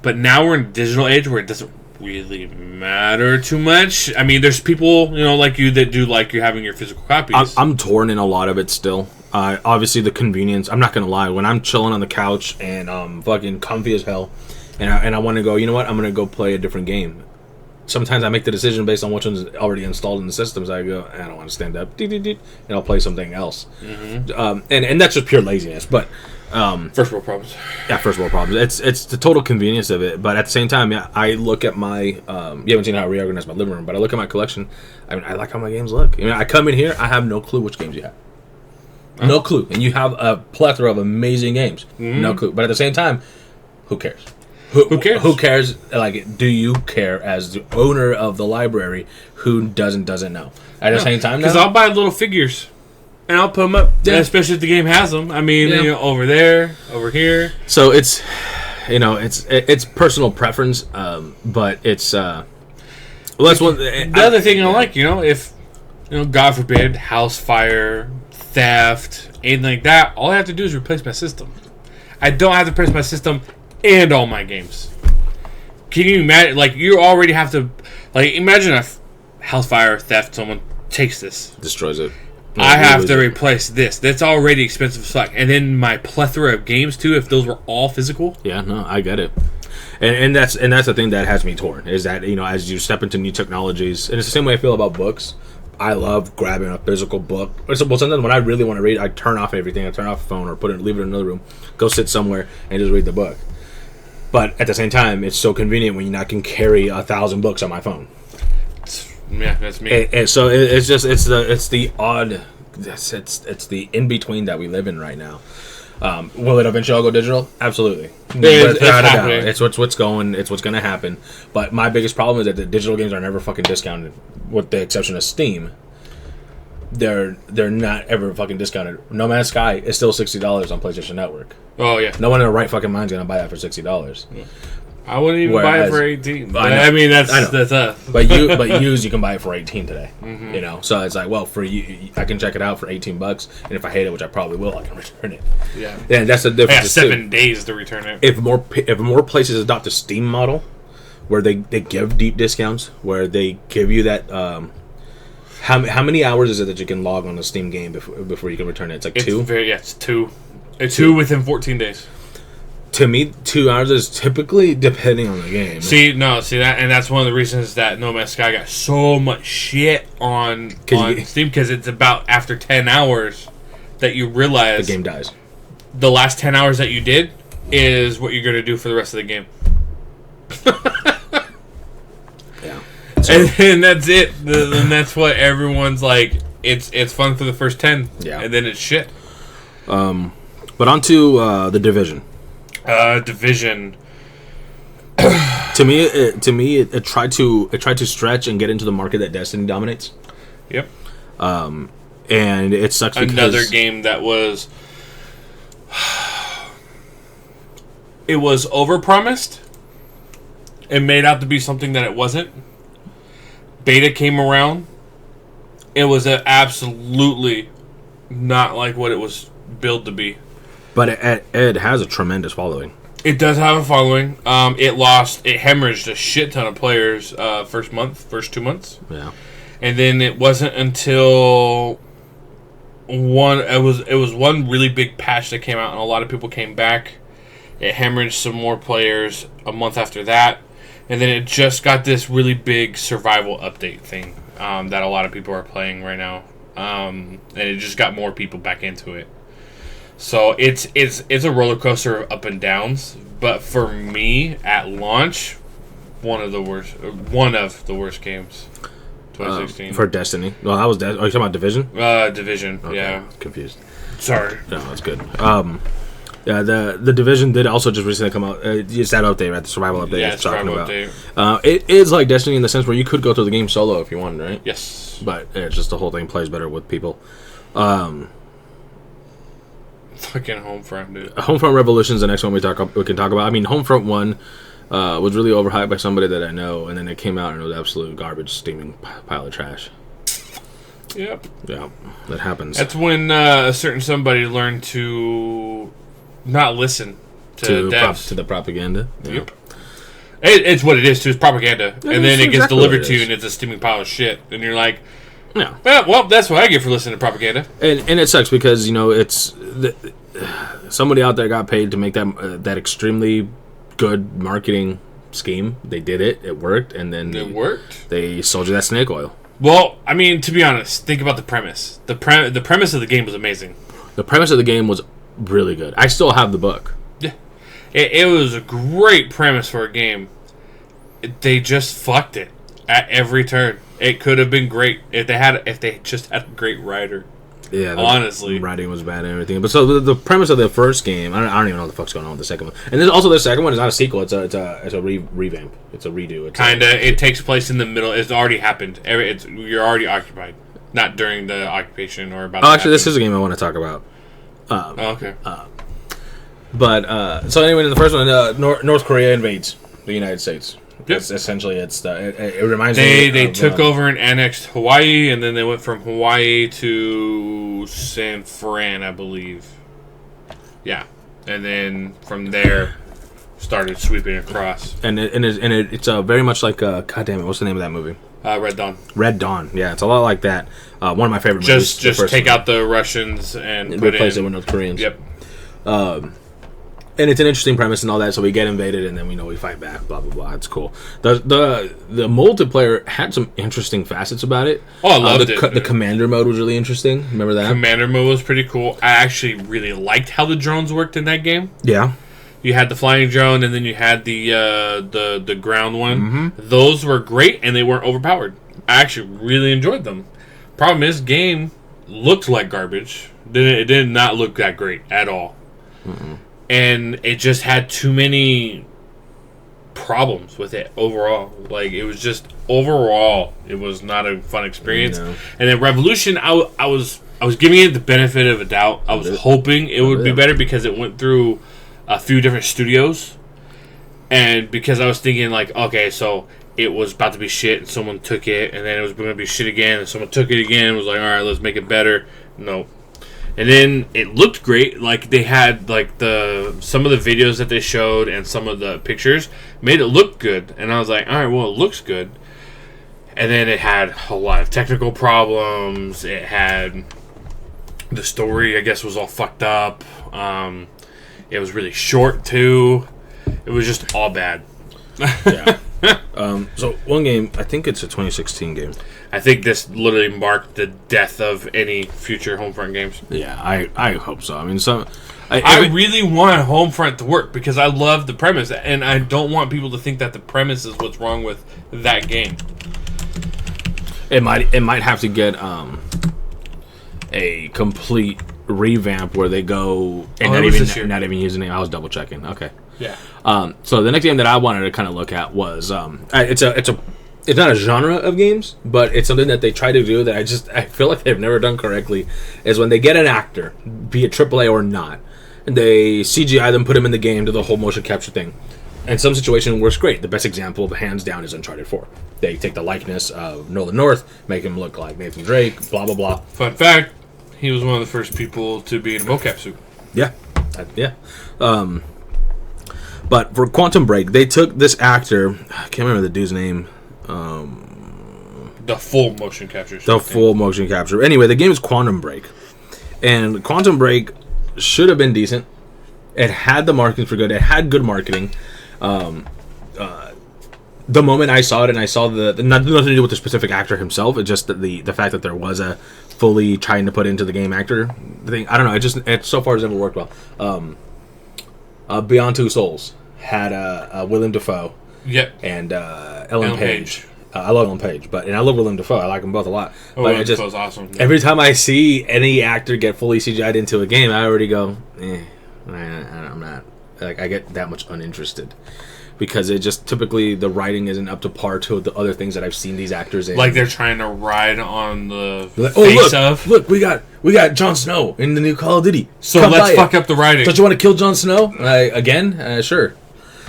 But now we're in a digital age where it doesn't really matter too much. I mean, there's people like you that do like you having your physical copies. I'm torn in a lot of it still. Obviously, the convenience. I'm not gonna lie. When I'm chilling on the couch and fucking comfy as hell, and I want to go, you know what? I'm gonna go play a different game. Sometimes I make the decision based on which one's already installed in the systems. I go, I don't want to stand up, and I'll play something else. Mm-hmm. And that's just pure laziness. But first world problems. Yeah, first world problems. It's the total convenience of it. But at the same time, I look at my. You haven't seen how I reorganize my living room, but I look at my collection. I mean, I like how my games look. I come in here, I have no clue which games you have. No clue, and you have a plethora of amazing games. Mm-hmm. No clue, but at the same time, who cares? Who cares? Who cares? Like, do you care as the owner of the library who doesn't know? At the same time, because I'll buy little figures and I'll put them up, especially if the game has them. I mean, over there, over here. So it's personal preference, but it's that's one. The other thing I like, if God forbid, house fire, theft, anything like that, all I have to do is replace my system. I don't have to replace my system and all my games. Can you imagine? Like, you already have to. Like, imagine a house fire, theft, someone takes this, destroys it. I have to replace this. That's already expensive as fuck. And then my plethora of games too. If those were all physical. Yeah, no, I get it. And that's the thing that has me torn is that as you step into new technologies, and it's the same way I feel about books. I love grabbing a physical book. Well, sometimes when I really want to read, I turn off everything. I turn off the phone or leave it in another room, go sit somewhere and just read the book. But at the same time, it's so convenient when I can carry 1,000 books on my phone. Yeah, that's me. And so it's the odd, it's the in between that we live in right now. Will it eventually all go digital? Absolutely. It's happening. It's what's going to happen. But my biggest problem is that the digital games are never fucking discounted, with the exception of Steam. They're not ever fucking discounted. No Man's Sky is still $60 on PlayStation Network. Oh yeah. No one in their right fucking mind's gonna buy that for $60. Yeah. I wouldn't even buy it for $18. I mean, that's But used, you can buy it for $18 today. Mm-hmm. So it's like, well, for you, I can check it out for $18, and if I hate it, which I probably will, I can return it. Yeah. And that's the difference. I have 7 days to return it. If more places adopt a Steam model, where they give deep discounts, where they give you that. How many hours is it that you can log on a Steam game before you can return it? It's like 2? It's 2. It's 2 within 14 days. To me, 2 hours is typically depending on the game. See that, and that's one of the reasons that No Man's Sky got so much shit on Steam, because it's about after 10 hours that you realize the game dies. The last 10 hours that you did is what you're going to do for the rest of the game. Yeah. So, and that's it. And that's what everyone's like. It's fun for the first 10. Yeah. And then it's shit. But on to the Division. Division. To me, it tried to stretch and get into the market that Destiny dominates. Yep. And it sucks because another game that was it was overpromised and made out to be something that it wasn't. Beta came around. It was absolutely not like what it was billed to be. But it has a tremendous following. It does have a following. It hemorrhaged a shit ton of players first 2 months. Yeah. And then it wasn't until it was one really big patch that came out, and a lot of people came back It hemorrhaged some more players a month after that. And then it just got this really big survival update thing that a lot of people are playing right now. And it just got more people back into it. So it's a roller coaster of up and downs. But for me, at launch, one of the worst games. 2016 for Destiny. Well, that was. Are you talking about Division? Division. Okay. Yeah. Confused. Sorry. No, that's good. Yeah, the Division did also just recently come out. It's that update, right? The survival update. Yeah, you're talking about. update. It is like Destiny in the sense where you could go through the game solo if you wanted, right? Yes. But it's just the whole thing plays better with people. Fucking Homefront, dude. Homefront Revolution is the next one we can talk about. I mean, Homefront 1 was really overhyped by somebody that I know, and then it came out and it was absolute garbage, steaming pile of trash. Yep. Yeah, that happens. That's when a certain somebody learned to not listen to devs. To the propaganda. Yeah. Yep. It's what it is, too. It's propaganda. Yeah, and then it gets exactly delivered to you, and it's a steaming pile of shit. And you're like, yeah. Well, that's what I get for listening to propaganda. And it sucks because, it's... somebody out there got paid to make that extremely good marketing scheme. They did it. It worked. And then... It worked? They sold you that snake oil. Well, I mean, to be honest, think about the premise. The premise of the game was amazing. The premise of the game was really good. I still have the book. Yeah. It was a great premise for a game. They just fucked it at every turn. It could have been great if they just had a great writer. Yeah, honestly, writing was bad and everything. But so the premise of the first game, I don't even know what the fuck's going on with the second one. And then also the second one is not a sequel; it's a revamp. It's a redo. It takes place in the middle. It's already happened. You're already occupied, not during the occupation or about. Oh, actually, this is a game I want to talk about. Okay. But so anyway, in the first one, North Korea invades the United States. Yep. Essentially, it reminds me. They took over and annexed Hawaii, and then they went from Hawaii to San Fran, I believe. Yeah, and then from there started sweeping across. And it's very much like God damn it, what's the name of that movie? Red Dawn. Red Dawn. Yeah, it's a lot like that. One of my favorite movies. Just take out the Russians and replace it with North Koreans. Yep. And it's an interesting premise and all that, so we get invaded and then we fight back, blah blah blah. It's cool. The multiplayer had some interesting facets about it. Oh, I loved it. The commander mode was really interesting. Remember that? Commander mode was pretty cool. I actually really liked how the drones worked in that game. Yeah. You had the flying drone and then you had the ground one. Mm-hmm. Those were great and they weren't overpowered. I actually really enjoyed them. Problem is, game looked like garbage. It did not look that great at all. Mm-hmm. And it just had too many problems with it overall. Like, it was just, overall, it was not a fun experience. No. And then Revolution, I was giving it the benefit of a doubt. I was hoping it would be better because it went through a few different studios. And because I was thinking, like, okay, so it was about to be shit and someone took it. And then it was going to be shit again and someone took it again and was like, all right, let's make it better. No. And then it looked great. Like, they had like some of the videos that they showed and some of the pictures made it look good. And I was like, all right, well, it looks good. And then it had a lot of technical problems. It had the story, I guess, was all fucked up. It was really short too. It was just all bad. Yeah. So one game, I think it's a 2016 game. I think this literally marked the death of any future Homefront games. Yeah, I hope so. I mean, I really want Homefront to work because I love the premise, and I don't want people to think that the premise is what's wrong with that game. It might have to get a complete revamp where they go and not even using it. I was double checking. Okay. Yeah. So the next game that I wanted to kind of look at was it's not a genre of games, but it's something that they try to do that I feel like they've never done correctly. Is when they get an actor, be it AAA or not, and they CGI them, put them in the game, do the whole motion capture thing. And some situation works great. The best example, hands down, is Uncharted 4. They take the likeness of Nolan North, make him look like Nathan Drake, blah blah blah. Fun fact: he was one of the first people to be in a mocap suit. Yeah, yeah. But for Quantum Break, they took this actor. I can't remember the dude's name. The full motion capture. Full motion capture. Anyway, the game is Quantum Break, and Quantum Break should have been decent. It had the marketing for good. It had good marketing. The moment I saw it, and I saw nothing to do with the specific actor himself, it's just the fact that there was a fully trying to put into the game actor thing. I don't know. It so far has never worked well. Beyond Two Souls had Willem Dafoe. Yep. And Ellen Page. I love Ellen Page, and I love Willem Dafoe. I like them both a lot. Oh, but Willem Dafoe's awesome. Yeah. Every time I see any actor get fully CGI'd into a game, I already go, I'm not. Like, I get that much uninterested. Because it just typically the writing isn't up to par to the other things that I've seen these actors in. Like they're trying to ride on the face of. Look, we got Jon Snow in the new Call of Duty. So let's fuck up the writing. Don't you want to kill Jon Snow again? Sure.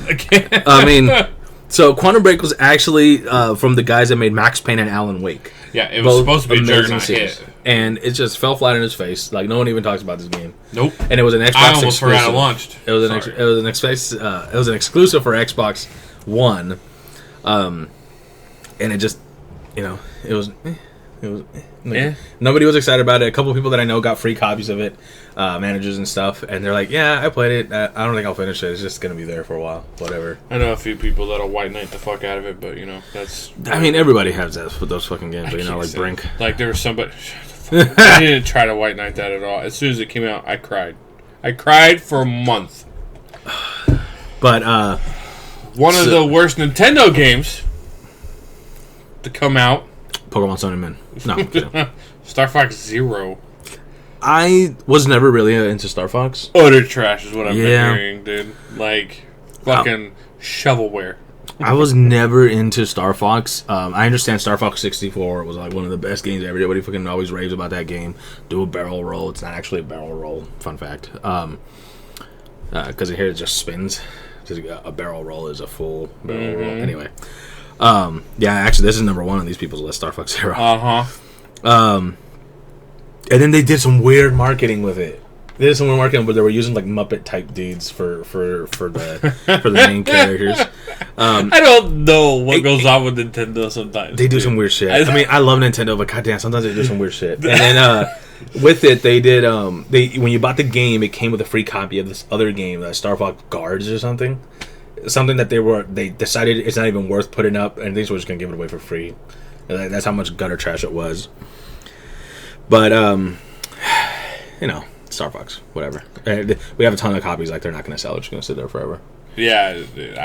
Again. I mean, so Quantum Break was actually from the guys that made Max Payne and Alan Wake. Yeah, it was supposed to be a juggernaut hit. And it just fell flat in his face. Like, no one even talks about this game. Nope. And it was an Xbox I almost exclusive. forgot it launched. It was an exclusive for Xbox One. And it just, it was nobody was excited about it. A couple of people that I know got free copies of it, managers and stuff, and they're like, yeah, I played it. I don't think I'll finish it. It's just going to be there for a while. Whatever. I know a few people that'll white knight the fuck out of it, but, that's... I mean, everybody has that with those fucking games, but, like Brink. Like, there was somebody... I didn't try to white knight that at all. As soon as it came out, I cried. I cried for a month. But, one of the worst Nintendo games to come out. Pokemon Sun and Moon. No. Star Fox Zero. I was never really into Star Fox. Utter trash is what I've been hearing, dude. Like, fucking shovelware. I was never into Star Fox. I understand Star Fox 64 was like one of the best games ever. Everybody fucking always raves about that game. Do a barrel roll. It's not actually a barrel roll. Fun fact. Because here it just spins. A barrel roll is a full barrel roll. Anyway. Yeah, actually, this is number one on these people's list, Star Fox Zero. And then they did some weird marketing with it. They did some weird marketing, but they were using like Muppet type dudes for the main characters. I don't know what goes on with Nintendo sometimes. They do some weird shit. I mean, I love Nintendo, but goddamn, sometimes they do some weird shit. And then with it, they did. When you bought the game, it came with a free copy of this other game, Star Fox Guards or something. Something that they decided it's not even worth putting up, and they were just gonna give it away for free. That's how much gutter trash it was. But Star Fox, whatever. We have a ton of copies. Like, they're not gonna sell it; it's gonna sit there forever. Yeah, dude,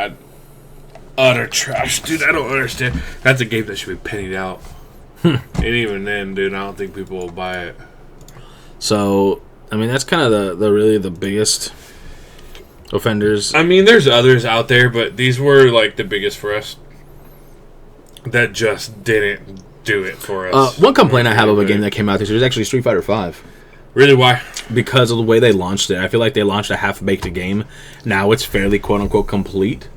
utter trash, dude. I don't understand. That's a game that should be pennied out. And even then, dude, I don't think people will buy it. So, I mean, that's kind of the really the biggest offenders. I mean, there's others out there, but these were like the biggest for us that just didn't do it for us. One complaint I have of a game that came out this year is actually Street Fighter V. Really? Why? Because of the way they launched it. I feel like they launched a half-baked game. Now it's fairly quote-unquote complete.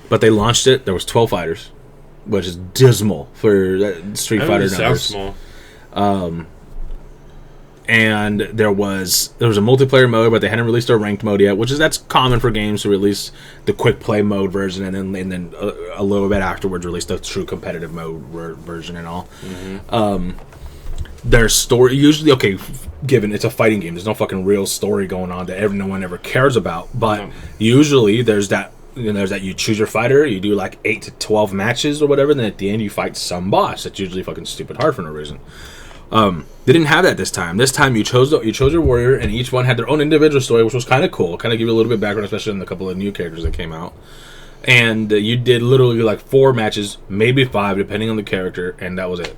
But they launched it, there was 12 fighters, which is dismal for Street Fighter numbers. Sounds small. And there was a multiplayer mode, but they hadn't released a ranked mode yet, that's common for games to release the quick play mode version, and then a little bit afterwards release the true competitive mode version and all. Their story usually given it's a fighting game, there's no fucking real story going on that no one ever cares about. But usually there's that you choose your fighter, you do like 8 to 12 matches or whatever, and then at the end you fight some boss that's usually fucking stupid hard for no reason. They didn't have that this time. This time you chose your warrior, and each one had their own individual story, which was kind of cool. Kind of give you a little bit of background, especially in the couple of new characters that came out. And you did literally like 4 matches, maybe 5, depending on the character, and that was it.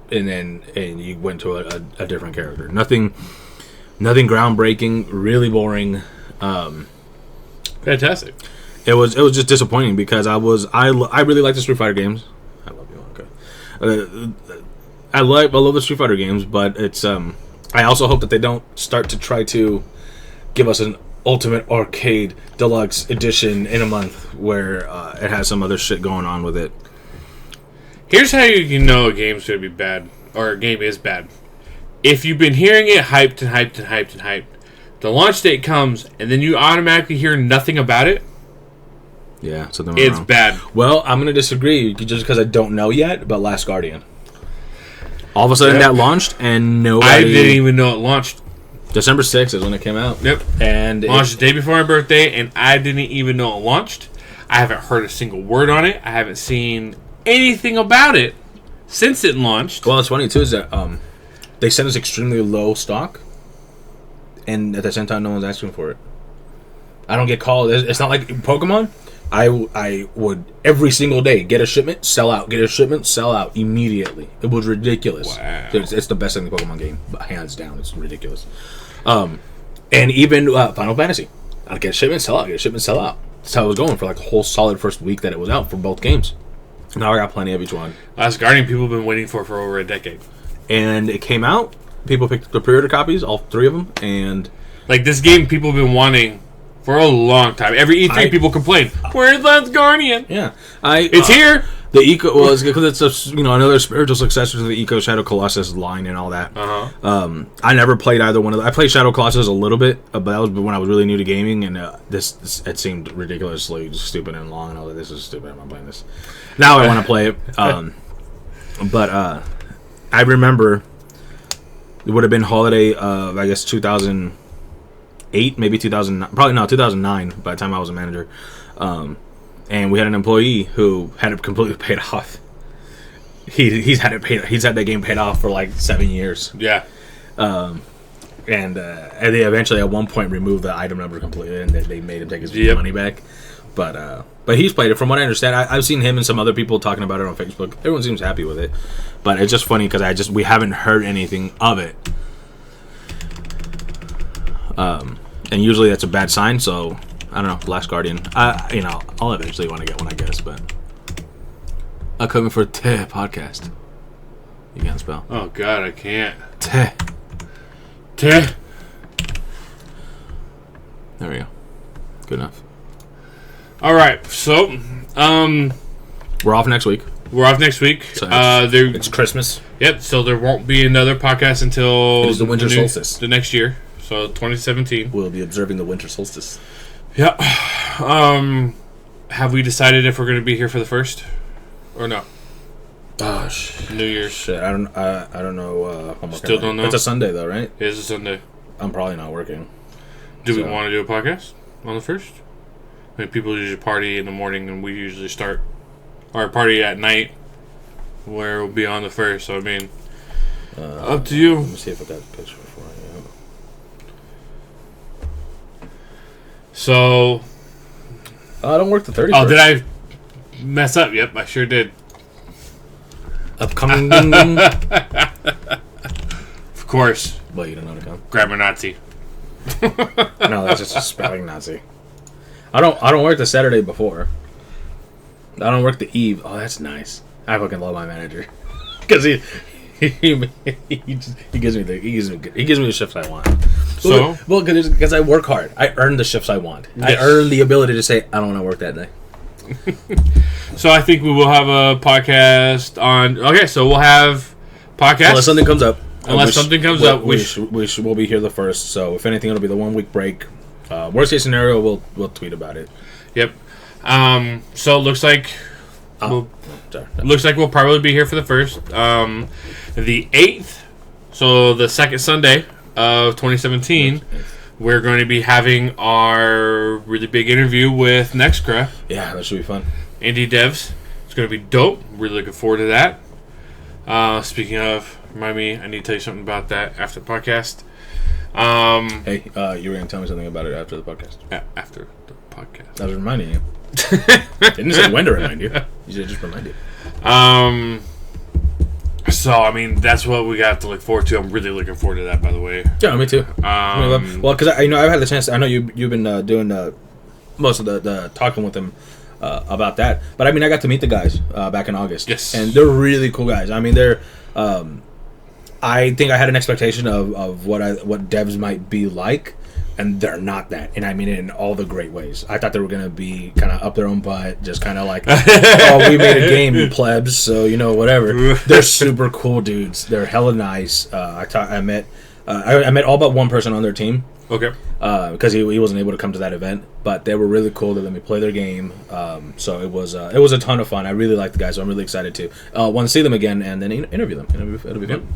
And you went to a different character. Nothing groundbreaking. Really boring. Fantastic. It was just disappointing because I really like the Street Fighter games. I love you, okay. I love the Street Fighter games, but it's I also hope that they don't start to try to give us an Ultimate Arcade Deluxe Edition in a month where it has some other shit going on with it. Here's how you know a game's going to be bad, or a game is bad. If you've been hearing it hyped and hyped and hyped and hyped, the launch date comes, and then you automatically hear nothing about it. Yeah, something it's wrong. Bad. Well, I'm going to disagree just because I don't know yet, but Last Guardian. All of a sudden that launched, and nobody... I didn't even know it launched. December 6th is when it came out. Yep. And launched the day before my birthday, and I didn't even know it launched. I haven't heard a single word on it. I haven't seen anything about it since it launched. Well, it's funny too is that they sent us extremely low stock, and at the same time, no one's asking for it. I don't get called. It's not like Pokemon. I would every single day get a shipment, sell out, get a shipment, sell out immediately. It was ridiculous. Wow. It's the best thing in the Pokemon game, but hands down, it's ridiculous. And even Final Fantasy, I'd get a shipment, sell out, get a shipment, sell out. That's how it was going for like a whole solid first week that it was out for both games. Now I got plenty of each one. Last Guardian people have been waiting for over a decade. And it came out. People picked the pre-order copies, all three of them, and like this game, people have been wanting for a long time. Every E3, people complain, "Where's Last Guardian?" Yeah, it's here. The Eco was because it's another spiritual successor to the Eco Shadow Colossus line and all that. I never played either one of them. I played Shadow Colossus a little bit, but that was when I was really new to gaming, and this it seemed ridiculously stupid and long. And I was like, "This is stupid. I'm not playing this." Now I want to play it, but I remember it would have been holiday of I guess 2008, maybe 2009, probably not 2009. By the time I was a manager. And we had an employee who had it completely paid off. He's had that game paid off for like 7 years. Yeah. And they eventually at one point removed the item number completely, and they made him take his money back. But he's played it. From what I understand, I've seen him and some other people talking about it on Facebook. Everyone seems happy with it, but it's just funny because we haven't heard anything of it. And usually that's a bad sign. So. I don't know, Last Guardian. I'll eventually want to get one, I guess, but coming for podcast. You can't spell. Oh God, I can't. Te. There we go. Good enough. All right, so we're off next week. So it's Christmas. Yep. So there won't be another podcast until it is the winter solstice. The next year, so 2017. We'll be observing the winter solstice. Yeah. Have we decided if we're going to be here for the first, or no? Gosh, New Year's. Shit, I don't know. Still don't know. It's a Sunday though, right? It is a Sunday. I'm probably not working. Do we want to do a podcast on the first? I mean, people usually party in the morning, and we usually start our party at night, where we'll be on the first. So I mean, up to you. Let me see if I got the picture for you. So, I don't work the 31st. Oh, did I mess up? Yep, I sure did. Upcoming. Of course. Well, you don't know how to come. Grammar Nazi. No, that's just a spelling Nazi. I don't work the Saturday before. I don't work the eve. Oh, that's nice. I fucking love my manager because he gives me the shifts I want. So, well, because I work hard, I earn the shifts I want. I earn the ability to say I don't want to work that day. So I think we will have a podcast on. Okay, so we'll have podcast unless something comes up. We'll be here the first. So if anything, it'll be the 1 week break. Worst case scenario, we'll tweet about it. Yep. So it looks like we'll probably be here for the first. The 8th, so the second Sunday of 2017, we're going to be having our really big interview with Nextcra. Yeah, that should be fun. Indie devs. It's going to be dope. Really looking forward to that. Speaking of, remind me, I need to tell you something about that after the podcast. Hey, you were going to tell me something about it after the podcast. After the podcast. I was reminding you. Didn't say when to remind you. You said just remind you. So, I mean, that's what we got to look forward to. I'm really looking forward to that, by the way. Yeah, me too. Well, because I've had the chance. I know you've been doing most of the talking with them about that. But I mean, I got to meet the guys back in August. Yes, and they're really cool guys. I mean, they're. I think I had an expectation of what devs might be like, and they're not that. And I mean it in all the great ways. I thought they were gonna be kind of up their own butt, just kind of like, oh, we made a game, you plebs, so whatever. They're super cool dudes. They're hella nice. I met all but one person on their team. Okay. Because he wasn't able to come to that event, but they were really cool. They let me play their game. So it was a ton of fun. I really like the guys, so I'm really excited to want to see them again and then interview them. It'll be fun.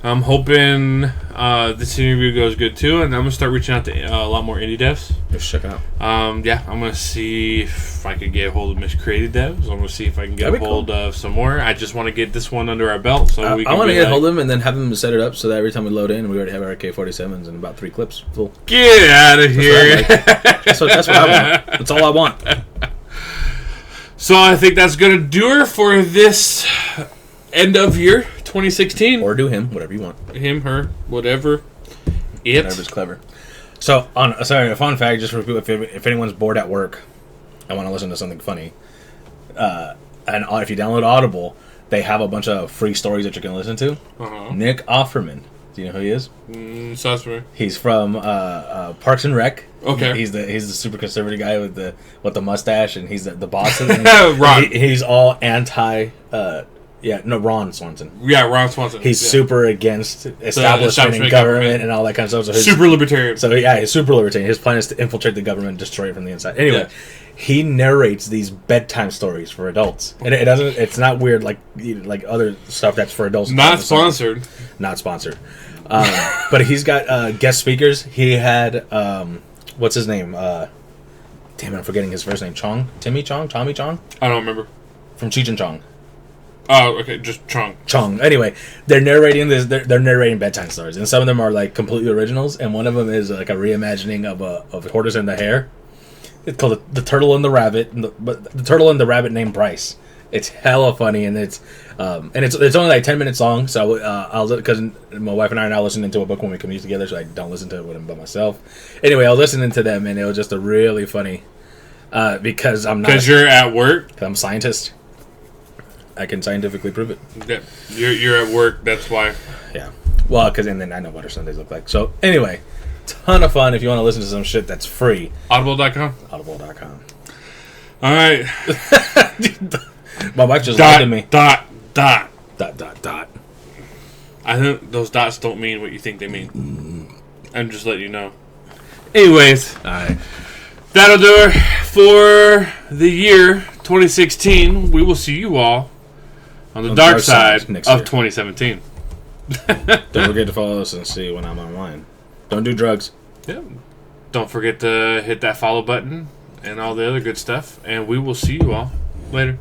I'm hoping this interview goes good too, and I'm gonna start reaching out to a lot more indie devs. Just check it out. Yeah, I'm gonna see if I can get a hold of Miscreated devs. I'm gonna see if I can get a hold of some more. I just want to get this one under our belt, so we can. I want to get a hold of them and then have them set it up so that every time we load in, we already have our AK-47s and about 3 clips full. Get out of here! That's what I want. That's all I want. So I think that's gonna do her for this end of year 2016. Or do him, whatever you want. Him, her, whatever. Whatever's clever. So, a fun fact, just for people, if anyone's bored at work and want to listen to something funny, and if you download Audible, they have a bunch of free stories that you can listen to. Uh-huh. Nick Offerman. Do you know who he is? He's from Parks and Rec. Okay. He's the super conservative guy with the mustache, and he's the boss. Ron. He's all anti. Ron Swanson. Yeah, Ron Swanson. He's super against establishment and government and all that kind of stuff. So super libertarian. So yeah, he's super libertarian. His plan is to infiltrate the government and destroy it from the inside. Anyway, he narrates these bedtime stories for adults, and it doesn't. It's not weird like other stuff that's for adults. Not sponsored. Not sponsored. But he's got guest speakers. He had what's his name? Damn it, I'm forgetting his first name. Tommy Chong. I don't remember. From Cheech and Chong. Oh, okay, just Chong. Anyway, they're narrating this. They're narrating bedtime stories, and some of them are like completely originals. And one of them is like a reimagining of Tortoise and the Hare. It's called the Turtle and the Rabbit, but the Turtle and the Rabbit named Bryce. It's hella funny, and it's only like 10 minutes long. So I'll because my wife and I are now listening to a book when we commute together, so I don't listen to it when I'm by myself. Anyway, I was listening to them, and it was just a really funny because I'm not because you're at work. I'm a scientist. I can scientifically prove it. Yeah, you're at work. That's why. Yeah. Well, and then I know what our Sundays look like. So anyway, ton of fun if you want to listen to some shit that's free. Audible.com. Audible.com. All right. My wife just looked at me. Dot. I think those dots don't mean what you think they mean. I'm just letting you know. Anyways. All right. That'll do it for the year 2016. We will see you all on the dark side next of year. 2017. Don't forget to follow us and see when I'm online. Don't do drugs. Yeah. Don't forget to hit that follow button and all the other good stuff. And we will see you all later.